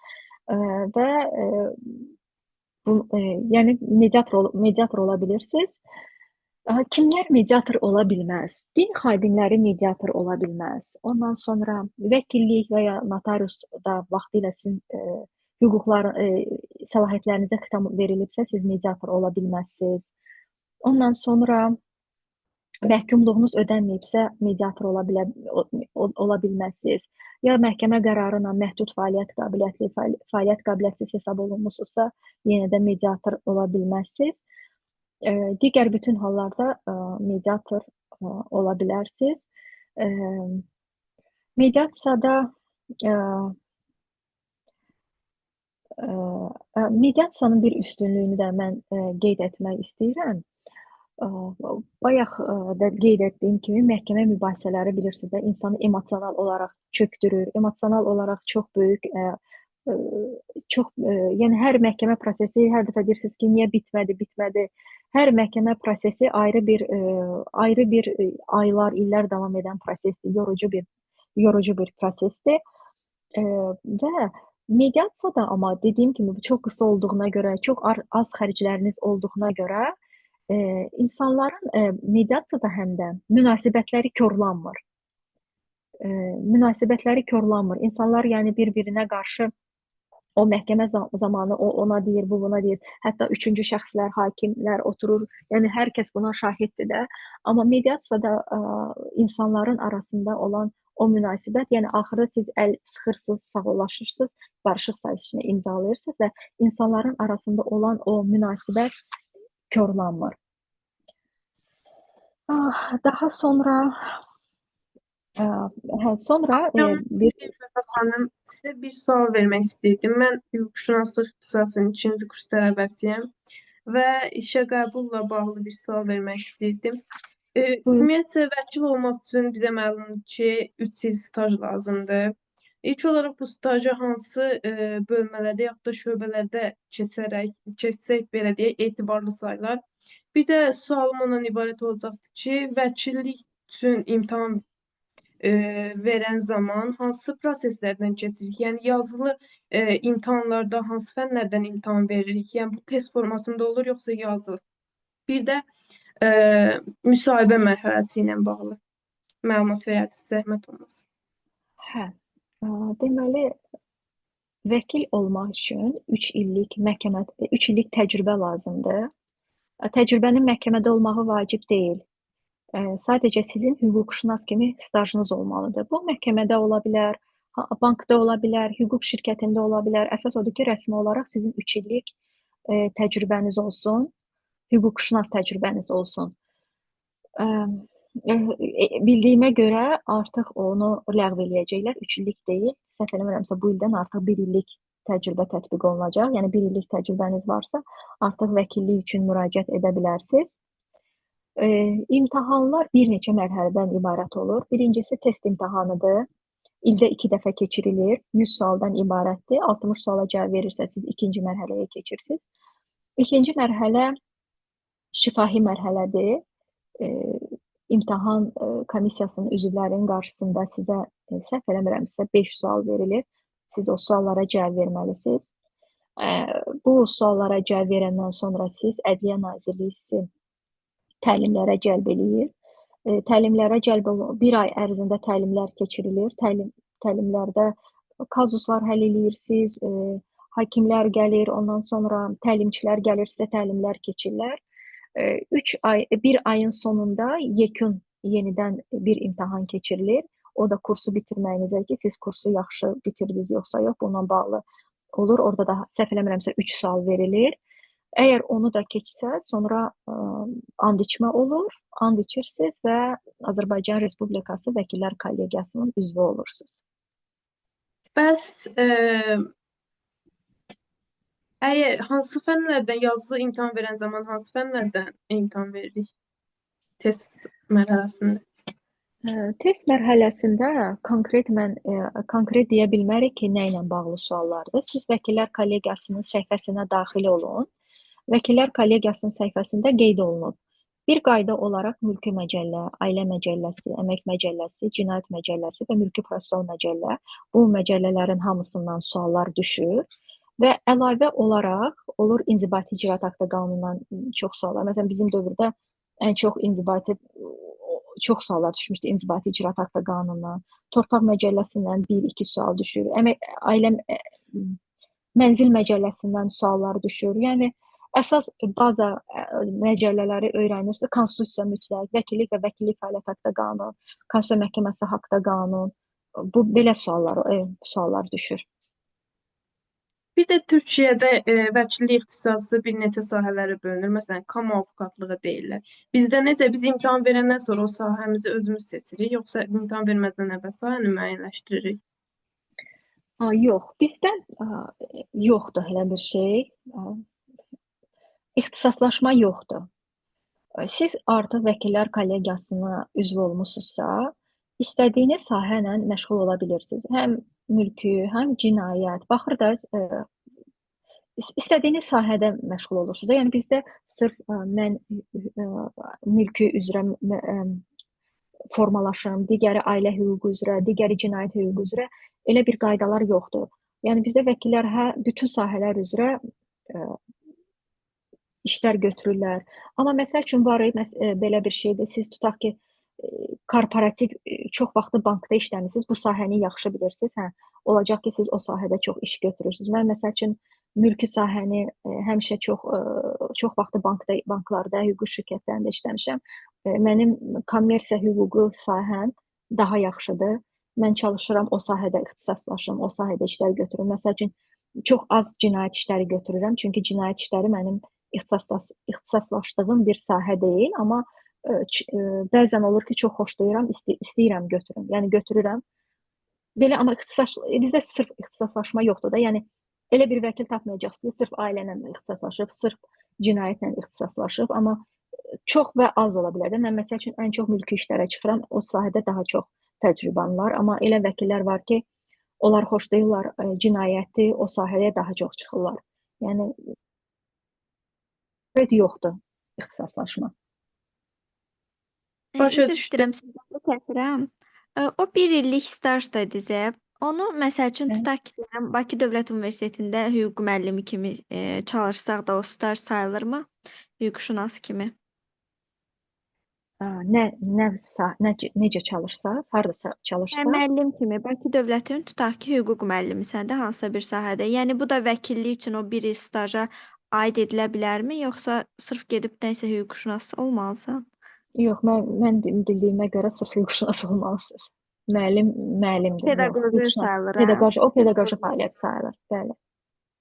və yəni mediator ola bilirsiniz. Kimlər mediator ola bilməz? Din xadimləri mediator ola bilməz. Ondan sonra vəkillik və ya notarius da vaxtilə sizin səlahiyyətlərinizə xitam verilibsə, siz mediator ola bilməzsiniz. Ondan sonra məhkumluğunuz ödənməyibsə, mediator ola bilməzsiniz. Ya məhkəmə qərarı ilə məhdud fəaliyyət qabiliyyətsiz hesab olunmusunuzsa, yenə də mediator ola bilməzsiniz. Digər bütün hallarda mediator ola bilərsiniz. Mediasiyanın bir üstünlüyünü də mən qeyd etmək istəyirəm. Bayaq da qeyd etdiyim kimi məhkəmə mübahisələri bilirsiniz də insanı emosional olaraq çökdürür, emosional olaraq çox böyük, yəni hər məhkəmə prosesi hər dəfə deyirsiniz ki, niyə bitmədi. Hər məhkəmə prosesi ayrı bir aylar, illər davam edən prosesdir, yorucu bir prosesdir və mediasiyada amma dediyim kimi çox qısa olduğuna görə, çox az xərcləriniz olduğuna görə insanların mediasiyada həm də münasibətləri korlanmır. İnsanlar yəni bir-birinə qarşı o məhkəmə zamanı o ona deyir, bu buna deyir. Hətta üçüncü şəxslər, hakimlər oturur. Yəni hər kəs buna şahiddir də. Amma mediasiyada insanların arasında olan o münasibət, yəni axırda siz əl sıxırsınız, sağollaşırsınız, barışıq sazişini imzalayırsınız və insanların arasında olan o münasibət korlanmır. Daha sonra Xanım, sizə bir sual vermək istəyirdim. Mən hüquqşünaslıq ixtisasının 2-ci kurs tələbəsiyəm və işə qəbulla bağlı bir sual vermək istəyirdim. Ümumiyyətlə, vəkil olmaq üçün bizə məlumdur ki, 3 il staj lazımdır. İlk olaraq bu stajı hansı bölmələrdə yaxud da şöbələrdə keçsək belə deyək, etibarlı sayılar. Bir də sualım ondan ibarət olacaqdır ki, vəkillik üçün imtahan verən zaman hansı proseslərdən keçirik? Yəni yazılı imtahanlarda hansı fənlərdən imtahan veririk? Yəni bu test formasında olur, yoxsa yazılı? Bir də müsahibə mərhələsi ilə bağlı məlumat verərdiniz, zəhmət olmasın. Deməli, vəkil olmaq üçün 3 illik təcrübə lazımdır. Təcrübənin məhkəmədə olmağı vacib deyil. Sadəcə sizin hüquqşünas kimi stajınız olmalıdır. Bu məhkəmədə ola bilər, bankda ola bilər, hüquq şirkətində ola bilər. Əsas odur ki, rəsmi olaraq sizin 3 illik təcrübəniz olsun, hüquqşünas təcrübəniz olsun. Bildiyimə görə artıq onu ləğv eləyəcəklər, 3 illik deyil. Səhv eləmirəmsə, bu ildən artıq 1 illik təcrübə tətbiq olunacaq. Yəni 1 illik təcrübəniz varsa, artıq vəkillik üçün müraciət edə bilərsiniz. İmtahanlar bir neçə mərhələdən ibarət olur. Birincisi test imtahanıdır. İldə 2 dəfə keçirilir. 100 sualdan ibarətdir. 60 suala cavab verirsə, siz ikinci mərhələyə keçirsiniz. İkinci mərhələ şifahi mərhələdir. İmtahan komissiyasının üzvlərinin qarşısında sizə səhv eləmirəmsə 5 sual verilir. Siz o suallara cavab verməlisiniz. Bu suallara cavab verəndən sonra siz Ədliyyə Nazirliyi sizi təlimlərə cəlb eləyir. Təlimlərə cəlb olun, 1 ay ərzində təlimlər keçirilir. Təlimlərdə kazuslar həll eləyirsiniz, hakimlər gəlir, ondan sonra təlimçilər gəlir, sizə təlimlər keçirlər. 1 ayın sonunda yekun yenidən bir imtahan keçirilir. O da kursu bitirməyinizə ki, siz kursu yaxşı bitirdiniz yoxsa yox, bununla bağlı olur. Orada da səhv eləmirəmsə 3 sual verilir. Əgər onu da keçsə, sonra and içmə olur. And içirsiniz və Azərbaycan Respublikası Vəkillər Kollegiyasının üzvü olursunuz. Bəs əgər hansı fənlərdən yazılı imtahan verən zaman hansı fənlərdən imtahan veririk? Test mərhələsində. Test mərhələsində konkret deyə bilmərik ki, nə ilə bağlı suallardır. Siz Vəkillər Kollegiyasının səhifəsinə daxil olun. Vəkillər Kollegiyasının səhifəsində qeyd olunub. Bir qayda olaraq Mülki Məcəllə, Ailə Məcəlləsi, Əmək Məcəlləsi, Cinayət Məcəlləsi və Mülki Prosessual Məcəllə, bu məcəllələrin hamısından suallar düşür və əlavə olaraq olur İnzibati İcraat Aktı qanunundan çox suallar. Məsələn, bizim dövrdə ən çox çox suallar düşmüşdü İnzibati İcraat Aktı qanunundan. Torpaq Məcəlləsindən 1-2 sual düşür. Mənzil Məcəlləsindən suallar düşür. Yəni əsas baza məcəllələri öyrənirsə, konstitusiya mütləq, vəkillik və vəkillik fəaliyyət haqqında qanun, Konstitusiya Məhkəməsi haqqında qanun, bu belə suallar düşür. Bir də Türkiyədə vəkillik ixtisası bir neçə sahələrə bölünür. Məsələn, kamu avukatlığı deyirlər. Bizdə necə? Biz imtahan verəndən sonra o sahəmizi özümüz seçirik, yoxsa imtahan verməzdən əvvəl sahəni müəyyənləşdiririk? Yox, bizdə yoxdur elə bir şey. İxtisaslaşma yoxdur. Siz artıq Vəkillər Kollegiyasına üzv olmusunuzsa, istədiyiniz sahə ilə məşğul ola bilirsiniz. Həm mülki, həm cinayət. Baxır da istədiyiniz sahədə məşğul olursunuz. Yəni bizdə sırf mən mülki üzrə formalaşım, digəri ailə hüququ üzrə, digəri cinayət hüququ üzrə elə bir qaydalar yoxdur. Yəni bizdə vəkillər bütün sahələr üzrə işlər götürürlər. Amma məsəl üçün var belə bir şeydir. Siz tutaq ki, korporativ çox vaxtı bankda işləmisiniz, bu sahəni yaxşı bilirsiniz. Olacaq ki, siz o sahədə çox iş götürürsünüz. Mən məsəl üçün mülki sahəni həmişə çox vaxtı banklarda, hüquq şirkətlərində işləmişəm. Mənim kommersiya hüququ sahəm daha yaxşıdır. Mən çalışıram o sahədə ixtisaslaşım, o sahədə işlər götürürəm. Məsəl üçün çox az cinayət işləri götürürəm, çünki cinayət işləri mənim ixtisaslaşdığım bir sahə deyil, amma bəzən olur ki, çox xoşlayıram, istəyirəm götürüm. Yəni götürürəm. Belə amma bizdə sırf ixtisaslaşma yoxdur da. Yəni elə bir vəkil tapmayacaqsınız ki, sırf ailə ilə ixtisaslaşıb, sırf cinayətlə ixtisaslaşıb, amma çox və az ola bilər də. Mən məsəl üçün ən çox mülki işlərə çıxıram, o sahədə daha çox təcrübəm var, amma elə vəkillər var ki, onlar xoşlayırlar cinayəti, o sahəyə daha çox çıxırlar. Yəni yoxdur ixtisaslaşma. Üzr istəyirəm, sizə kəsirəm. O 1 illik staj dedizə, onu məsəl üçün tutaq ki, Bakı Dövlət Universitetində hüquq müəllimi kimi çalışsaq da o staj sayılırmı? Hüquqşünas kimi. Necə çalışsaq, harda çalışsaq? Müəllim kimi, Bakı Dövlətin tutaq ki, hüquq müəllimisən də hansısa bir sahədə. Yəni bu da vəkillik üçün o 1 il staja aid edilə bilərmi, yoxsa sırf gedib nəsə hüquqşünas olmalısan? Yox, mən bildiyimə görə sırf hüquqşünas olmalısınız. Müəllimdir. Pedaqoji sayılır. O pedaqoji fəaliyyət sayılır. Bəli.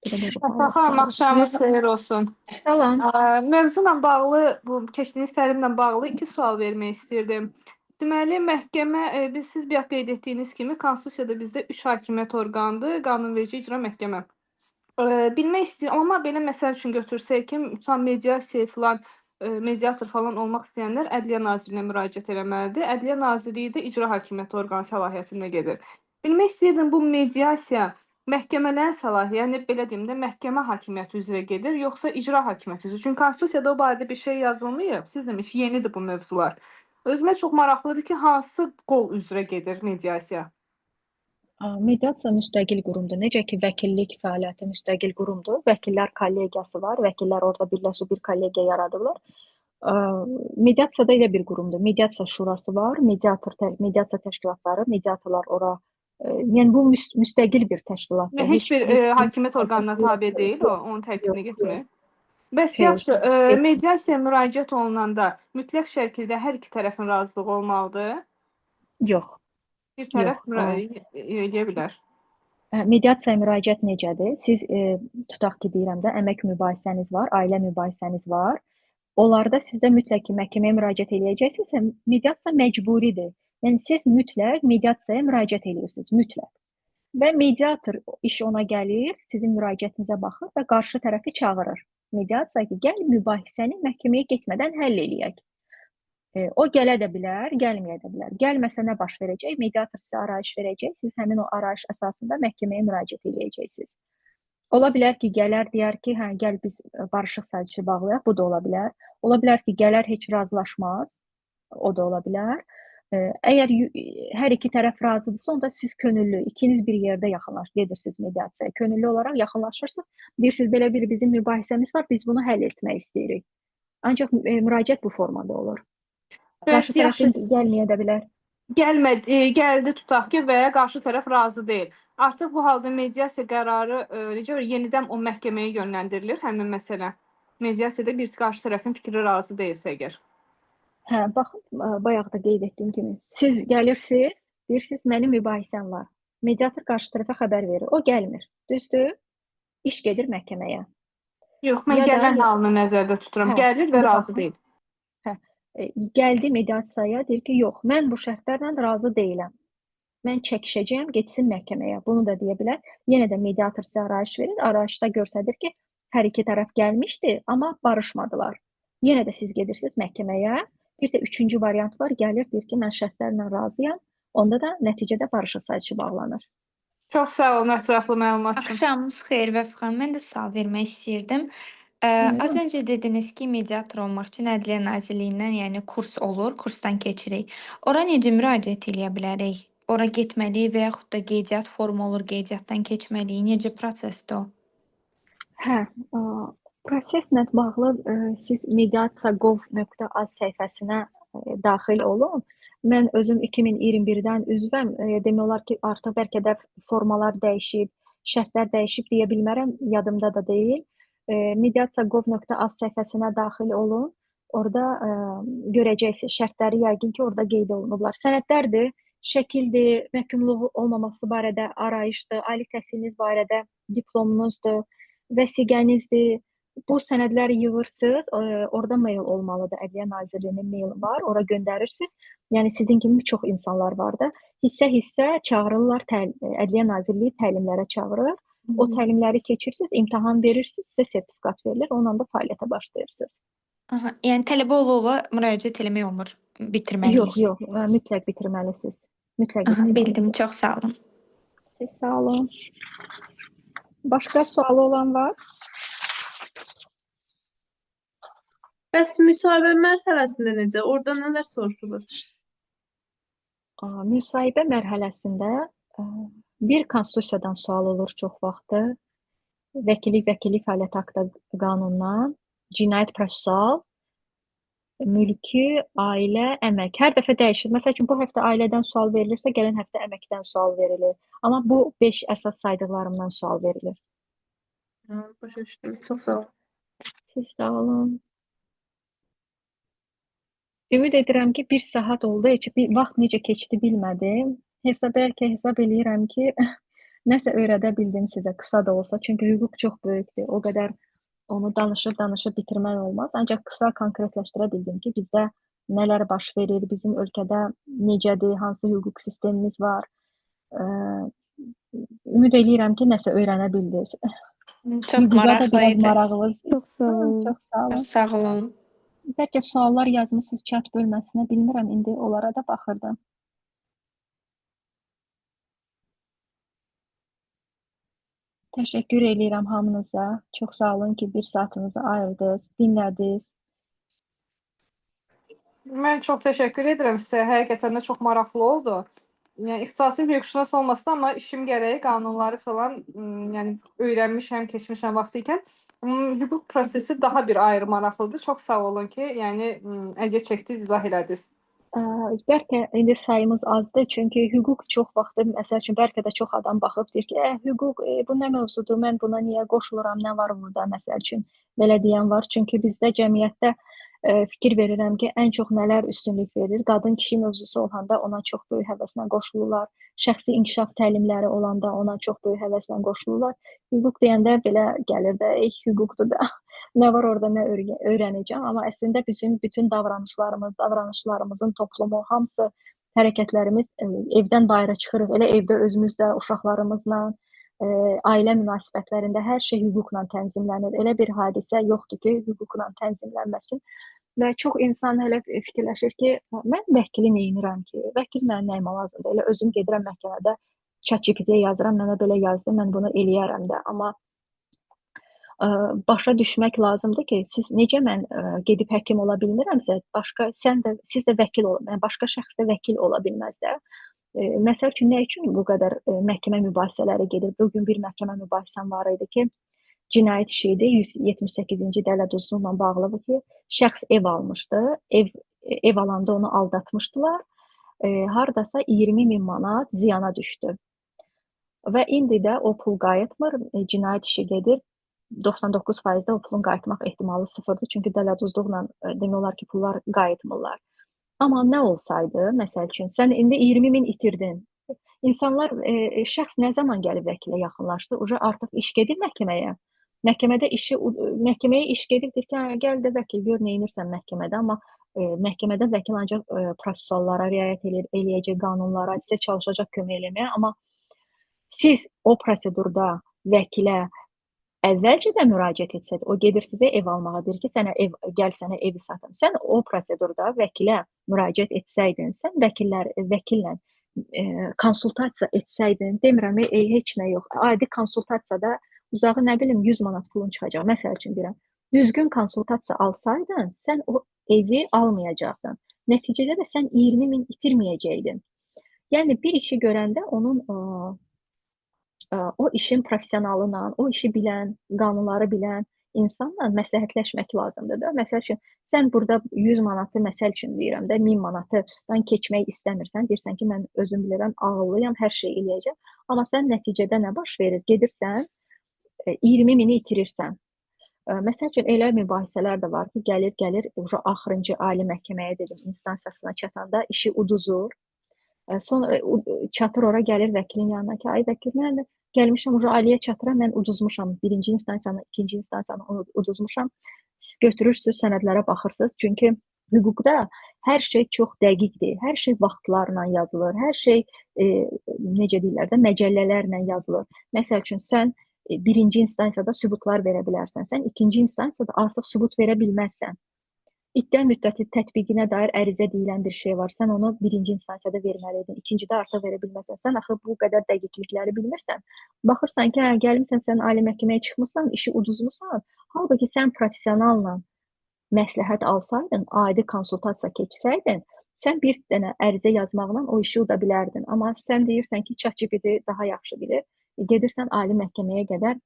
Xanım, axşamınız xeyir olsun. Salam. Mövzuyla bağlı, bu keçdiyiniz təlimlə bağlı 2 sual vermək istirdim. Deməli, məhkəmə, siz bir qeyd etdiyiniz kimi, Konstitusiyada bizdə 3 hakimiyyət orqanıdır, qanunverici icra məhkəmə. Bilmək istəyirəm, amma belə məsəl üçün götürsək ki, mediasiya filan, mediator falan olmaq istəyənlər Ədliyyə Nazirliyinə müraciət eləməlidir. Ədliyyə Nazirliyi də icra hakimiyyəti orqanı səlahiyyətində gedir. Bilmək istəyirdim, bu mediasiya məhkəmələrin səlahiyyəti, yəni belə deyim də, məhkəmə hakimiyyəti üzrə gedir, yoxsa icra hakimiyyəti üzrə? Çünki konstitusiyada o barədə bir şey yazılmayıb. Siz demiş, yenidir bu mövzular. Özümə çox maraqlıdır ki, hansı qol üzrə gedir mediasiya? Mediasiya müstəqil qurumdur. Necə ki, vəkillik fəaliyyəti müstəqil qurumdur. Vəkillər kollegiyası var. Vəkillər orada birləşib bir kollegiya yaradıblar. Mediasiyada elə bir qurumdur. Mediasiya şurası var, mediasiya təşkilatları, mediatorlar ora, yəni bu müstəqil bir təşkilatdır. Heç bir hakimiyyət orqanına tabe deyil o, onun tərkibinə getmir. Bəs Xeyr, yaxşı, xeyr. mediasiyaya müraciət olunanda mütləq şəkildə hər iki tərəfin razılığı olmalıdır. Yox. Bir tərəf Yox, edə bilər. Mediasiyaya müraciət necədir? Siz tutaq ki, deyirəm də, əmək mübahisəniz var, ailə mübahisəniz var. Onlarda sizdə mütləq ki, məhkəməyə müraciət edəcəksinizsə, mediasiya məcburidir. Yəni siz mütləq mediasiyaya müraciət edirsiniz, mütləq. Və mediator iş ona gəlir, sizin müraciətinizə baxır və qarşı tərəfi çağırır. Mediasiya ki, gəl mübahisəni məhkəməyə getmədən həll eləyək. O gələ də bilər, gəlməyə də bilər. Gəlməsə nə baş verəcək? Mediator sizə arayış verəcək. Siz həmin o arayış əsasında məhkəməyə müraciət edəcəksiniz. Ola bilər ki, gələr deyər ki, hə, gəl biz barışıq sazişi bağlayaq, bu da ola bilər. Ola bilər ki, gələr heç razılaşmaz, o da ola bilər. Əgər hər iki tərəf razıdırsa, onda siz könüllü, ikiniz bir yerdə gedirsiniz mediasiyaya. Könüllü olaraq yaxınlaşırsınız. Deyirsiniz, belə bir bizim mübahisəmiz var, biz bunu həll etmək istəyirik. Ancaq müraciət bu formada olur. Qarşı tərəfin gəlməyə də bilər. Gəldi tutaq ki, və ya qarşı tərəf razı deyil. Artıq bu halda mediasiya qərarı yenidən o məhkəməyə yönləndirilir həmin məsələ. Mediasiyada bir qarşı tərəfin fikri razı deyilsə əgər. Hə, baxın, bayaq da qeyd etdiyim kimi. Siz gəlirsiniz, deyirsiniz, mənim mübahisəm var. Mediator qarşı tərəfə xəbər verir. O gəlmir. Düzdür? İş gedir məhkəməyə. Yox, mən gələn halını nəzərdə tuturam. Gəlir və razı deyil. Gəldi mediasiyaya, deyir ki, yox, mən bu şərtlərlə razı deyiləm. Mən çəkişəcəyəm, getsin məhkəməyə. Bunu da deyə bilər. Yenə də mediator sizə arayış verir. Arayışda göstərir ki, hər iki tərəf gəlmişdi, amma barışmadılar. Yenə də siz gedirsiniz məhkəməyə. Bir də üçüncü variant var. Gəlir, deyir ki, mən şərtlərlə razıyam. Onda da nəticədə barışıq sazişi bağlanır. Çox sağ olun ətraflı məlumat üçün. Axşamınız xeyir Vəfa xanım. Mən də sual vermək istəyirdim. Az öncə dediniz ki, mediator olmaq üçün Ədliyyə Nazirliyindən, yəni kurs olur, kursdan keçirik. Ora necə müraciət edə bilərik? Ora getməliyik və yaxud da qeydiyyat formu olur, qeydiyyatdan keçməliyik. Necə prosesdir o? Hə, proseslə bağlı siz mediasiya.gov.az səhifəsinə daxil olun. Mən özüm 2021-dən üzvəm. Demək olar ki, artıq bəlkə də formalar dəyişib, şərtlər dəyişib deyə bilmərəm, yadımda da deyil. Mediasiya.gov.az səhifəsinə daxil olun. Orada görəcəksiniz, şərtləri yəqin ki, orada qeyd olunublar. Sənədlərdir, şəkildir, məhkumluğu olmaması barədə arayışdır, ali təhsiliniz barədə diplomunuzdur, vəsiqənizdir. Bu sənədləri yığırsınız, orada mail olmalıdır. Ədliyyə Nazirliyinin maili var, ora göndərirsiniz. Yəni sizin kimi çox insanlar var da. Hissə-hissə çağırırlar, Ədliyyə Nazirliyi təlimlərə çağırır. O təlimləri keçirsiniz, imtahan verirsiniz, sizə sertifikat verilir, onunla da fəaliyyətə başlayırsınız. Aha, yəni tələbə ola müraciət eləmək olmur, bitirməliyik. Yox, mütləq bitirməlisiniz. Mütləq bitirməlisiniz. Bildim, çox sağ olun. Siz sağ olun. Başqa sualı olan var? Bəs müsahibə mərhələsində necə? Orada nələr soruşulur? Müsahibə mərhələsində bir konstitusiyadan sual olur çox vaxtı. Vəkillik fəaliyyət haqqı qanunundan, cinayət prosessual, mülki, ailə, əmək. Hər dəfə dəyişir. Məsəl üçün, bu həftə ailədən sual verilirsə, gələn həftə əməkdən sual verilir. Amma bu 5 əsas saydıqlarımdan sual verilir. Başa düşdüm. Çox sağ olun. Siz sağ olun. Ümid edirəm ki, 1 saat oldu. Vaxt necə keçdi bilmədim. Hesab eləyirəm ki, nəsə öyrədə bildim sizə, qısa da olsa. Çünki hüquq çox böyükdür. O qədər onu danışıb bitirmək olmaz. Ancaq qısa konkretləşdirə bildim ki, bizdə nələr baş verir, bizim ölkədə necədir, hansı hüquq sistemimiz var. Ümid eləyirəm ki, nəsə öyrənə bildiniz. Çox maraqlıydı. Çox sağ olun. Çox sağ olun. Çox sağ olun. Bəlkə suallar yazmısınız chat bölməsinə, bilmirəm, indi onlara da baxırdım. Təşəkkür edirəm hamınıza. Çox sağ olun ki, bir saatınızı ayırdınız, dinlədiniz. Mən çox təşəkkür edirəm sizə. Həqiqətən də çox maraqlı oldu. Yəni ixtisasım hüquqşünas olmasın, amma işim gərəyi qanunları falan, yəni öyrənmişəm, keçmişəm vaxtı ikən. Hüquq prosesi daha bir ayrı maraqlıdır. Çox sağ olun ki, yəni əziyyət çəkdiniz, izah elədiniz. Bəlkə indi sayımız azdır, çünki hüquq çox vaxtı, məsəl üçün, bəlkə də çox adam baxıb deyir ki, hüquq, bu nə mövzudur, mən buna niyə qoşuluram, nə var burada, məsəl üçün, belə deyən var. Çünki bizdə cəmiyyətdə fikir verirəm ki, ən çox nələr üstünlük verir? Qadın-kişi mövzusu olanda ona çox böyük həvəslə qoşulurlar. Şəxsi inkişaf təlimləri olanda ona çox böyük həvəslə qoşulurlar. Hüquq deyəndə belə gəlir də, hüquqdur da. Nə var orada, nə öyrənəcəm, amma əslində bizim bütün davranışlarımızın toplumu, hamısı hərəkətlərimiz evdən bayıra çıxırıq. Elə evdə özümüzlə, uşaqlarımızla, ailə münasibətlərində hər şey hüquqla tənzimlənir. Elə bir hadisə yoxdur ki, hüquqla tənzimlənməsin. Və çox insan elə fikirləşir ki, mən vəkili neynirəm ki? Vəkil mənim nəyimə lazımdır? Elə özüm gedirəm məhkəmədə ChatGPT-yə yazıram, mənə belə yazdı, mən bunu eləyərəm də. Amma başa düşmək lazımdır ki, siz necə mən gedib həkim ola bilmirəmsə, siz də vəkil yəni başqa şəxs də vəkil ola bilməz də. Məsəl üçün, nə üçün bu qədər məhkəmə mübahisələri gedir? Bugün bir məhkəmə mübahisəm var idi ki, cinayət işi idi, 178-ci dələduzluqla bağlıdır ki, şəxs ev almışdı, ev alanda onu aldatmışdılar, hardasa 20.000 manat ziyana düşdü. Və indi də o pul qayıtmır, cinayət işi gedir, 99% o pulun qayıtmaq ehtimalı sıfırdır, çünki dələduzluqla demək olar ki, pullar qayıtmırlar. Amma nə olsaydı, məsəl üçün, sən indi 20.000 itirdin. İnsanlar, şəxs nə zaman gəlib vəkilə yaxınlaşdı? Artıq iş gedir məhkəməyə. Məhkəməyə iş gedib, deyir ki, gəl də vəkil, gör neynirsən məhkəmədə, amma məhkəmədə vəkil ancaq prosesuallara riayət eləyəcək, qanunlara, sizə çalışacaq kömək eləməyə, amma siz o prosedurda vəkilə əvvəlcədən müraciət etsəydiniz, o gedir sizə ev almağa, deyir ki, gəl sənə evi satım. Sən o prosedurda vəkilə müraciət etsəydin, sən vəkillə konsultasiya etsəydin, demirəm, heç nə yox. Adi konsultasiyada uzağı nə bilim 100 manat pulun çıxacaq. Məsəl üçün deyirəm, düzgün konsultasiya alsaydın, sən o evi almayacaqdın. Nəticədə də sən 20.000 itirməyəcəkdin. Yəni bir işi görəndə onun o işin professionalıyla, o işi bilən, qanunları bilən insanla məsləhətləşmək lazımdır da. Məsəl üçün, sən burada 100 manatı, məsəl üçün deyirəm də, 1000 manatdan keçmək istəmirsən, deyirsən ki, mən özüm bilirəm, ağıllıyam, hər şey eləyəcəm. Amma sən nəticədə nə baş verir? Gedirsən, 20.000-i itirirsən. Məsəl üçün, elə mübahisələr də var ki, gəlir, axırıncı ali məhkəməyə dedim, instansiyasına çatanda işi uduzur. Sonra çatır ora, gəlir vəkilin yanına ki, ay vəkil, mən gəlmişəm, aliyə çatıram, mən uduzmuşam, birinci instansiyanı, ikinci instansiyanı uduzmuşam. Siz götürürsünüz, sənədlərə baxırsınız, çünki hüquqda hər şey çox dəqiqdir, hər şey vaxtlarla yazılır, hər şey, necə deyirlər də, məcəllələrlə yazılır. Məsəl üçün, sən birinci instansiyada sübutlar verə bilərsən, sən ikinci instansiyada artıq sübut verə bilməzsən. İddia müddəti tətbiqinə dair ərizə deyilən bir şey var. Sən onu birinci instansiyada verməliydin, ikincidə artıq verə bilməzsən. Sən axı bu qədər dəqiqlikləri bilmirsən. Baxırsan ki, gəlmişsən, sən ali məhkəməyə çıxmısan, işi uduzmusan. Halbuki sən professionalla məsləhət alsaydın, adi konsultasiya keçsəydin, sən bir dənə ərizə yazmaqla o işi uda bilərdin. Amma sən deyirsən ki, ChatGPT daha yaxşı bilir. Gedirsən ali məhkəməyə qədər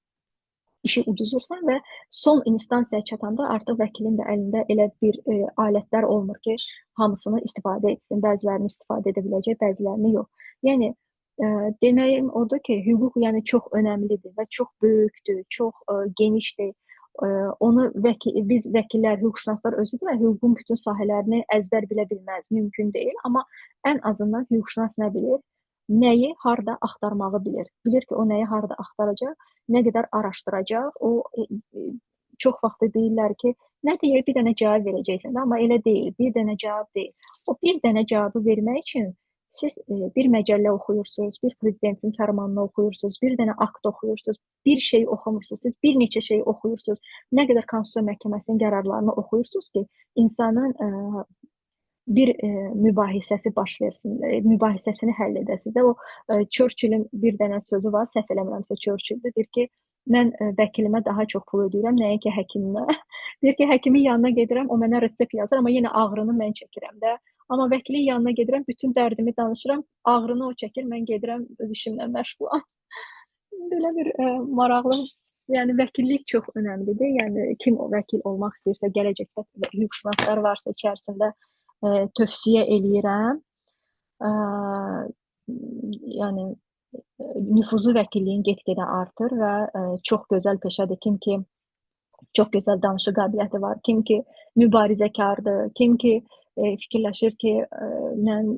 işi uduzursan və son instansiyaya çatanda artıq vəkilin də əlində elə bir alətlər olmur ki, hamısını istifadə etsin. Bəzilərini istifadə edə biləcək, bəzilərini yox. Yəni, deməyim odur ki, hüquq yəni çox önəmlidir və çox böyükdür, çox genişdir. Onu biz vəkillər, hüquqşünaslar özü də hüququn bütün sahələrini əzbər bilə bilməz, mümkün deyil. Amma ən azından hüquqşünas nə bilir? Nəyi harda axtarmağı bilir. Bilir ki, o nəyi harda axtaracaq, nə qədər araşdıracaq. O çox vaxt deyirlər ki, nə deyir, bir dənə cavab verəcəksən, amma elə deyil, bir dənə cavab deyil. O bir dənə cavabı vermək üçün siz bir məcəllə oxuyursunuz, bir prezidentin fərmanını oxuyursunuz, bir dənə akt oxuyursunuz, bir şey oxumursunuz, siz bir neçə şey oxuyursunuz, nə qədər Konstitusiya Məhkəməsinin qərarlarını oxuyursunuz ki, insanın bir mübahisəsi baş versin, mübahisəsini həll edəsiniz. O Churchillin bir dənə sözü var, səhv eləmirəmsə Churchilldir. Deyir ki, mən vəkilimə daha çox pul ödəyirəm, nəinki həkimimə. Deyir ki, həkimin yanına gedirəm, o mənə resept yazır, amma yenə ağrını mən çəkirəm də. Amma vəkilin yanına gedirəm, bütün dərdimi danışıram, ağrını o çəkir, mən gedirəm öz işimlə məşğulam. Belə bir maraqlı, yəni vəkillik çox önəmlidir. Yəni kim o vəkil olmaq istəyirsə, gələcəkdə hüquqşünaslar varsa içərisində tövsiyə eləyirəm. Yəni nüfuzu vəkilliyin get-gedə artır və çox gözəl peşədir. Kim ki çox gözəl danışıq qabiliyyəti var, kim ki mübarizəkardır, kim ki fikirləşir ki, mən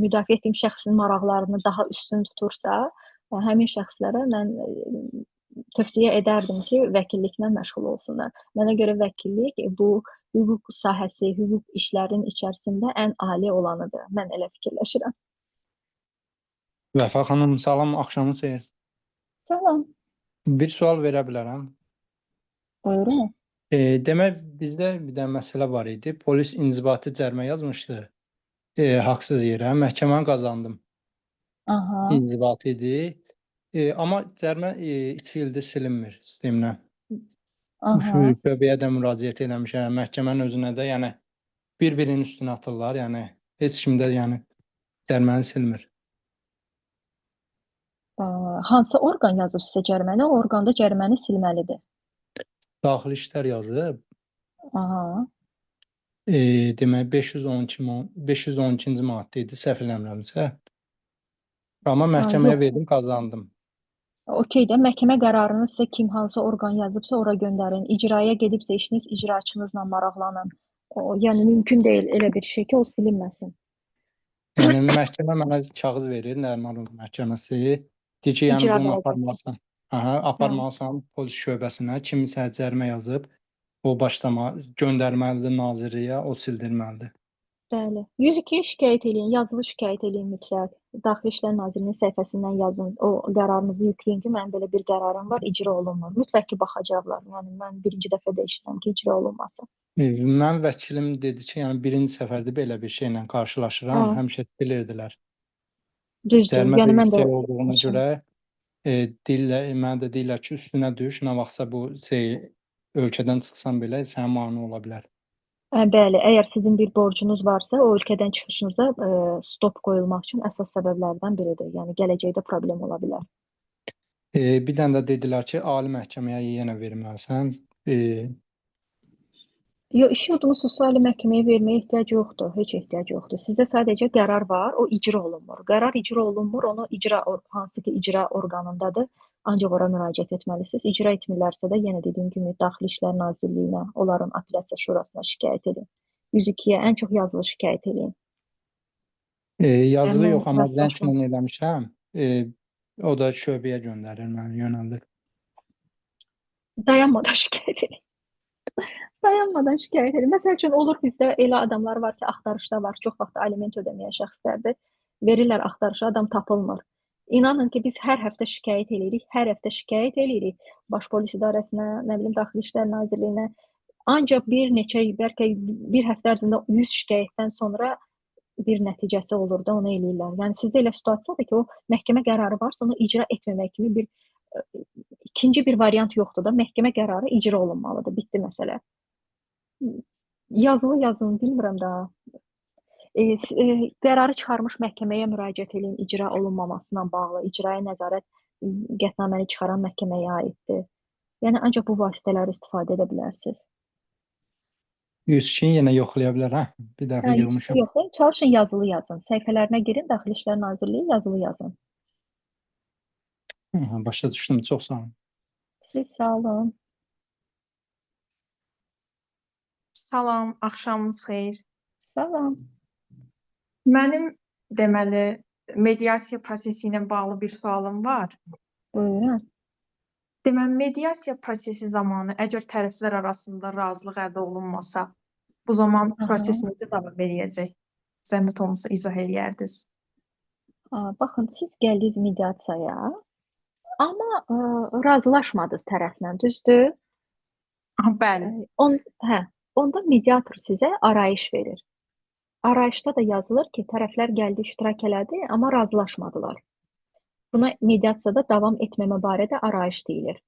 müdafiə etdiyim şəxsin maraqlarını daha üstün tutursa, həmin şəxslərə mən tövsiyə edərdim ki, vəkilliklə məşğul olsunlar. Mənə görə vəkillik bu hüquq sahəsi, hüquq işlərinin içərisində ən ali olanıdır. Mən elə fikirləşirəm. Vəfa xanım, salam, axşamınız xeyir. Salam. Bir sual verə bilərəm. Buyurun. Demək, bizdə bir də məsələ var idi. Polis inzibati cərimə yazmışdı. Haqsız yerə. Məhkəməni qazandım. Aha. İnzibati idi. Amma cərimə 2 ildir silinmir sistemdən. Aha. Şöbəyə də müraciət eləmişəm. Məhkəmənin özünə də, yəni bir-birinin üstünə atırlar. Yəni heç kimdə yəni cəriməni silmir. Hansı orqan yazıb sizə cəriməni? O orqanda cəriməni silməlidir. Daxili İşlər yazıb. Aha. Demək 512-ci maddə idi, səhv eləmirəmsə. Amma məhkəməyə verdim, qazandım. Okey də, məhkəmə qərarını sizə kim hansı orqan yazıbsa ora göndərin. İcraya gedibsə işiniz icraçınızla maraqlanın. Yəni mümkün deyil elə bir şey ki, o silinməsin. Yəni məhkəmə mənə kağız verir, Nərimanov məhkəməsi. Deyir ki, yəni İcra bunu bələdiyyə. aparmalısan. Aparmalısan polis şöbəsinə, kimisə cərimə yazıb, o göndərməlidir nazirliyə, o sildirməlidir. Bəli. 102-yə şikayət eləyin, yazılı şikayət eləyin mütləq. Daxili İşlər Nazirliyinin səhifəsindən yazın, o qərarınızı yükləyin ki, mənim belə bir qərarım var, icra olunmur. Mütləq ki, baxacaqlar. Yəni mən birinci dəfə də eşidirəm ki, icra olunmasın. Mən vəkilim dedi ki, yəni birinci səfərdə belə bir şeylə qarşılaşıram, həmişə bilirdilər. Düzdür. Cərimə Yəni mən də olduğuna görə mənə də deyirlər ki, üstünə düş, nə vaxtsa bu ölkədən çıxsan belə sənə mane ola bilər. Bəli, əgər sizin bir borcunuz varsa, o ölkədən çıxışınıza stop qoyulmaq üçün əsas səbəblərdən biridir. Yəni gələcəkdə problem ola bilər. Bir dənə də dedilər ki, ali məhkəməyə yenə verməlisən. Yox, iş yurdumunuzsa ali məhkəməyə verməyə ehtiyac yoxdur, heç ehtiyac yoxdur. Sizdə sadəcə qərar var, o icra olunmur. Qərar icra olunmur, onu hansı ki icra orqanındadır, ancaq ora müraciət etməlisiniz. İcra etmirlərsə də yenə dediyim kimi Daxili İşlər Nazirliyinə, onların apellyasiya şurasına şikayət edin. 102-yə ən çox yazılı şikayət edin. Yazılı yox, amma zənglə eləmişəm. O da şöbəyə göndərir, məni yönəldir. Dayanmadan şikayət edin. Dayanmadan şikayət edin. Məsəl üçün olur bizdə elə adamlar var ki, axtarışda var, çox vaxt aliment ödəməyən şəxslərdir. Verirlər axtarışa, adam tapılmır. İnanın ki, biz hər həftə şikayət eləyirik. Baş Polis İdarəsinə, nə bilim Daxili İşlər Nazirliyinə. Ancaq bəlkə bir həftə ərzində 100 şikayətdən sonra bir nəticəsi olur da onu eləyirlər. Yəni sizdə elə situasiyadır ki, o məhkəmə qərarı varsa, onu icra etməmək kimi ikinci bir variant yoxdur da. Məhkəmə qərarı icra olunmalıdır. Bitdi məsələ. Yazılı yazın, bilmirəm daha. Qərarı çıxarmış məhkəməyə müraciət edin, icra olunmamasına bağlı. İcraya nəzarət qətnaməni çıxaran məhkəməyə aiddir. Yəni ancaq bu vasitələri istifadə edə bilərsiniz. 102-ni yenə yoxlaya bilər, hə? Bir dəfə yığmışam. Yoxlayın, çalışın yazılı yazın. Səhifələrinə girin, Daxili İşlər Nazirliyi yazılı yazın. Başa düşdüm, çox sağ olun. Siz sağ olun. Salam, axşamınız xeyir. Salam. Mənim deməli mediasiya prosesi ilə bağlı bir sualım var. Buyurun. Deməli, mediasiya prosesi zamanı əgər tərəflər arasında razılıq əldə olunmasa, bu zaman proses necə davam eləyəcək? Zəhmət olmasa izah eləyərdiniz. Baxın, siz gəldiniz mediasiyaya, amma razılaşmadınız tərəflə, düzdür? Bəli. onda mediator sizə arayış verir. Arayışda da yazılır ki, tərəflər gəldi, iştirak elədi, amma razılaşmadılar. Buna mediasiyada davam etməmə barədə arayış deyilir.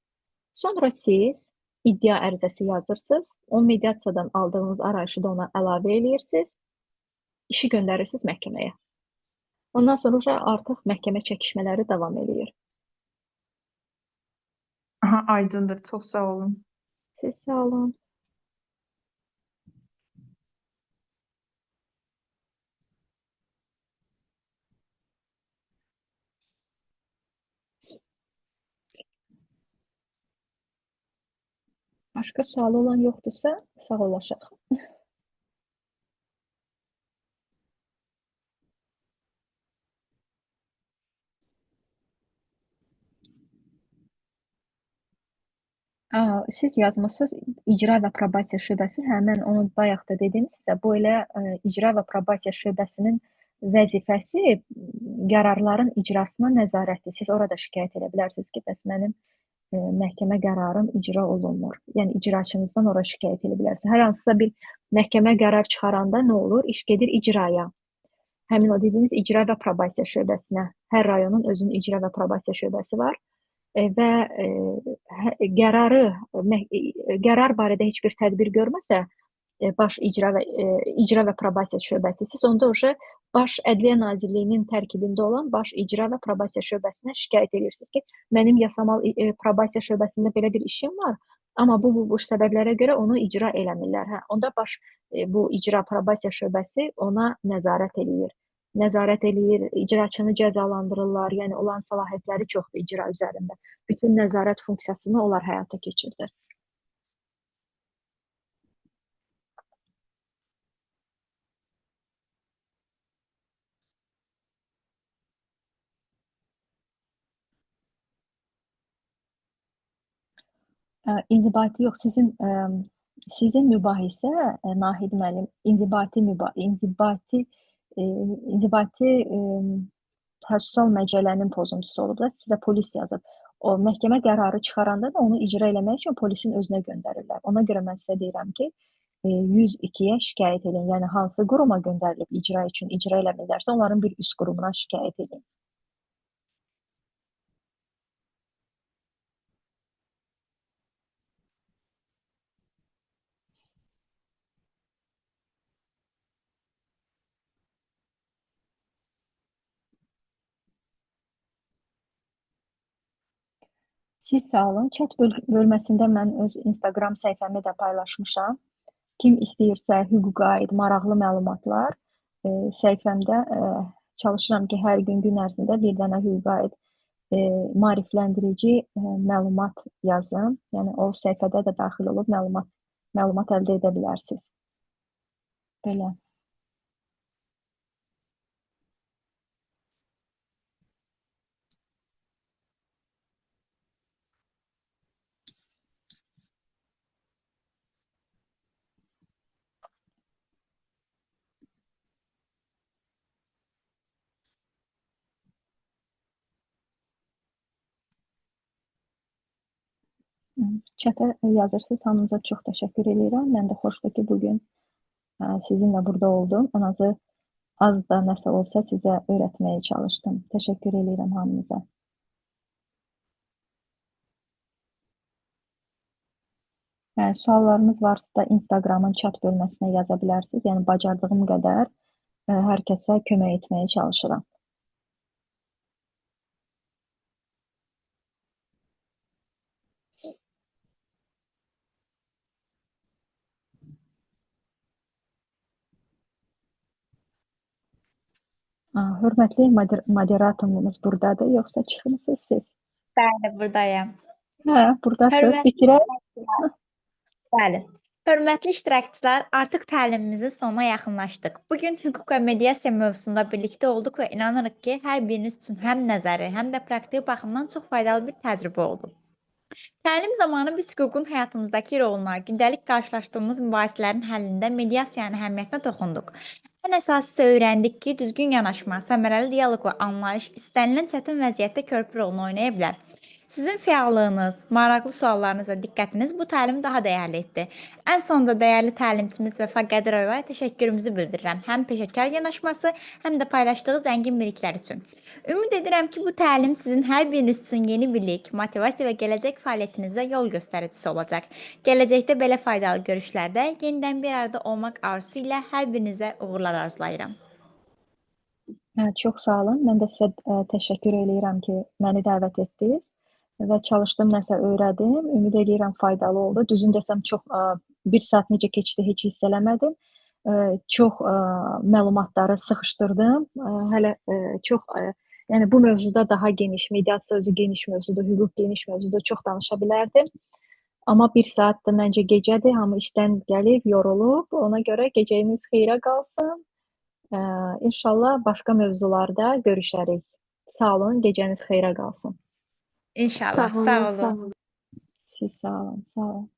Sonra siz iddia ərizəsi yazırsınız, o mediasiyadan aldığınız arayışı da ona əlavə eləyirsiniz, işi göndərirsiniz məhkəməyə. Ondan sonra artıq məhkəmə çəkişmələri davam eləyir. Aha, aydındır. Çox sağ olun. Siz sağ olun. Başqa sualı olan yoxdursa, sağollaşaq. Siz yazmısınız icra və probasiya şöbəsi, mən onu bayaq da dedim sizə, bu elə icra və probasiya şöbəsinin vəzifəsi qərarların icrasına nəzarətdir. Siz orada şikayət edə bilərsiniz ki, bəs mənim məhkəmə qərarım icra olunmur. Yəni icraçınızdan ora şikayət edə bilərsiniz. Hər hansısa bir məhkəmə qərar çıxaranda nə olur? İş gedir icraya. Həmin o dediyiniz icra və probasiya şöbəsinə. Hər rayonun özünün icra və probasiya şöbəsi var. Və qərar barədə heç bir tədbir görməsə, baş icra və probasiya şöbəsi, siz onda Baş Ədliyyə Nazirliyinin tərkibində olan baş icra və probasiya şöbəsinə şikayət edirsiniz ki, mənim yasamal probasiya şöbəsində belə bir işim var, amma bu səbəblərə görə onu icra eləmirlər. Onda bu icra probasiya şöbəsi ona nəzarət eləyir, icraçını cəzalandırırlar, yəni olan səlahiyyətləri çoxdur icra üzərində. Bütün nəzarət funksiyasını onlar həyata keçirdir. İnzibati yox, sizin mübahisə Nahid müəllim, inzibati prosessual məcəllənin pozuntusu olub da sizə polis yazıb. O məhkəmə qərarı çıxaranda da onu icra eləmək üçün polisin özünə göndərirlər. Ona görə mən sizə deyirəm ki, 102-yə şikayət edin. Yəni hansı quruma göndərilib icra üçün icra eləmirlərsə, onların bir üst qurumuna şikayət edin. Siz sağ olun. Chat bölməsində mən öz Instagram səhifəmi də paylaşmışam. Kim istəyirsə hüquqa aid maraqlı məlumatlar səhifəmdə çalışıram ki, hər gün ərzində bir dənə hüquqa aid maarifləndirici məlumat yazım. Yəni o səhifədə də daxil olub məlumat əldə edə bilərsiniz. Belə. Chatə yazırsınız. Hamınıza çox təşəkkür edirəm. Mən də xoşdur ki, bugün sizinlə burada oldum. Ən azı az da nəsə olsa sizə öyrətməyə çalışdım. Təşəkkür edirəm hamınıza. Suallarınız varsa da Instagramın chat bölməsinə yaza bilərsiniz. Yəni bacardığım qədər hər kəsə kömək etməyə çalışıram. Hörmətli moderatorumuz buradadır, yoxsa çıxmısınız siz? Bəli, buradayım. Buradasınız. Bitirək. Bəli. Hörmətli iştirakçılar, artıq təlimimizin sonuna yaxınlaşdıq. Bugün hüquq və mediasiya mövzusunda birlikdə olduq və inanırıq ki, hər biriniz üçün həm nəzəri, həm də praktiki baxımdan çox faydalı bir təcrübə oldu. Təlim zamanı biz hüququn həyatımızdakı roluna, gündəlik qarşılaşdığımız mübahisələrin həllində mediasiyanın əhəmiyyətinə toxunduq. Ən əsası isə öyrəndik ki, düzgün yanaşma, səmərəli dialoq və anlayış istənilən çətin vəziyyətdə körpü rolunu oynaya bilər. Sizin fəallığınız, maraqlı suallarınız və diqqətiniz bu təlimi daha dəyərli etdi. Ən sonda dəyərli təlimçimiz Vəfa Qədirovaya təşəkkürümüzü bildirirəm. Həm peşəkar yanaşması, həm də paylaşdığı zəngin biliklər üçün. Ümid edirəm ki, bu təlim sizin hər biriniz üçün yeni bilik, motivasiya və gələcək fəaliyyətinizdə yol göstəricisi olacaq. Gələcəkdə belə faydalı görüşlərdə yenidən bir arada olmaq arzusu ilə hər birinizə uğurlar arzulayıram. Çox sağ olun. Mən də sizə təşəkkür edirəm ki, məni dəvət etdiniz və çalışdım, nəsə öyrədim. Ümid edirəm faydalı oldu. Düzünü desəm çox 1 saat necə keçdi heç hiss eləmədim. Çox məlumatları sıxışdırdım. Hələ çox yəni bu mövzuda daha geniş, mediasiya özü geniş mövzudur, hüquq geniş mövzudur, çox danışa bilərdim. Amma 1 saat da məncə gecədir. Hamı işdən gəlib, yorulub. Ona görə gecəyiniz xeyrə qalsın. İnşallah başqa mövzularda görüşərik. Sağ olun, gecəniz xeyrə qalsın. İnşallah. Sağ olun. Siz sağ olun, sağ olun.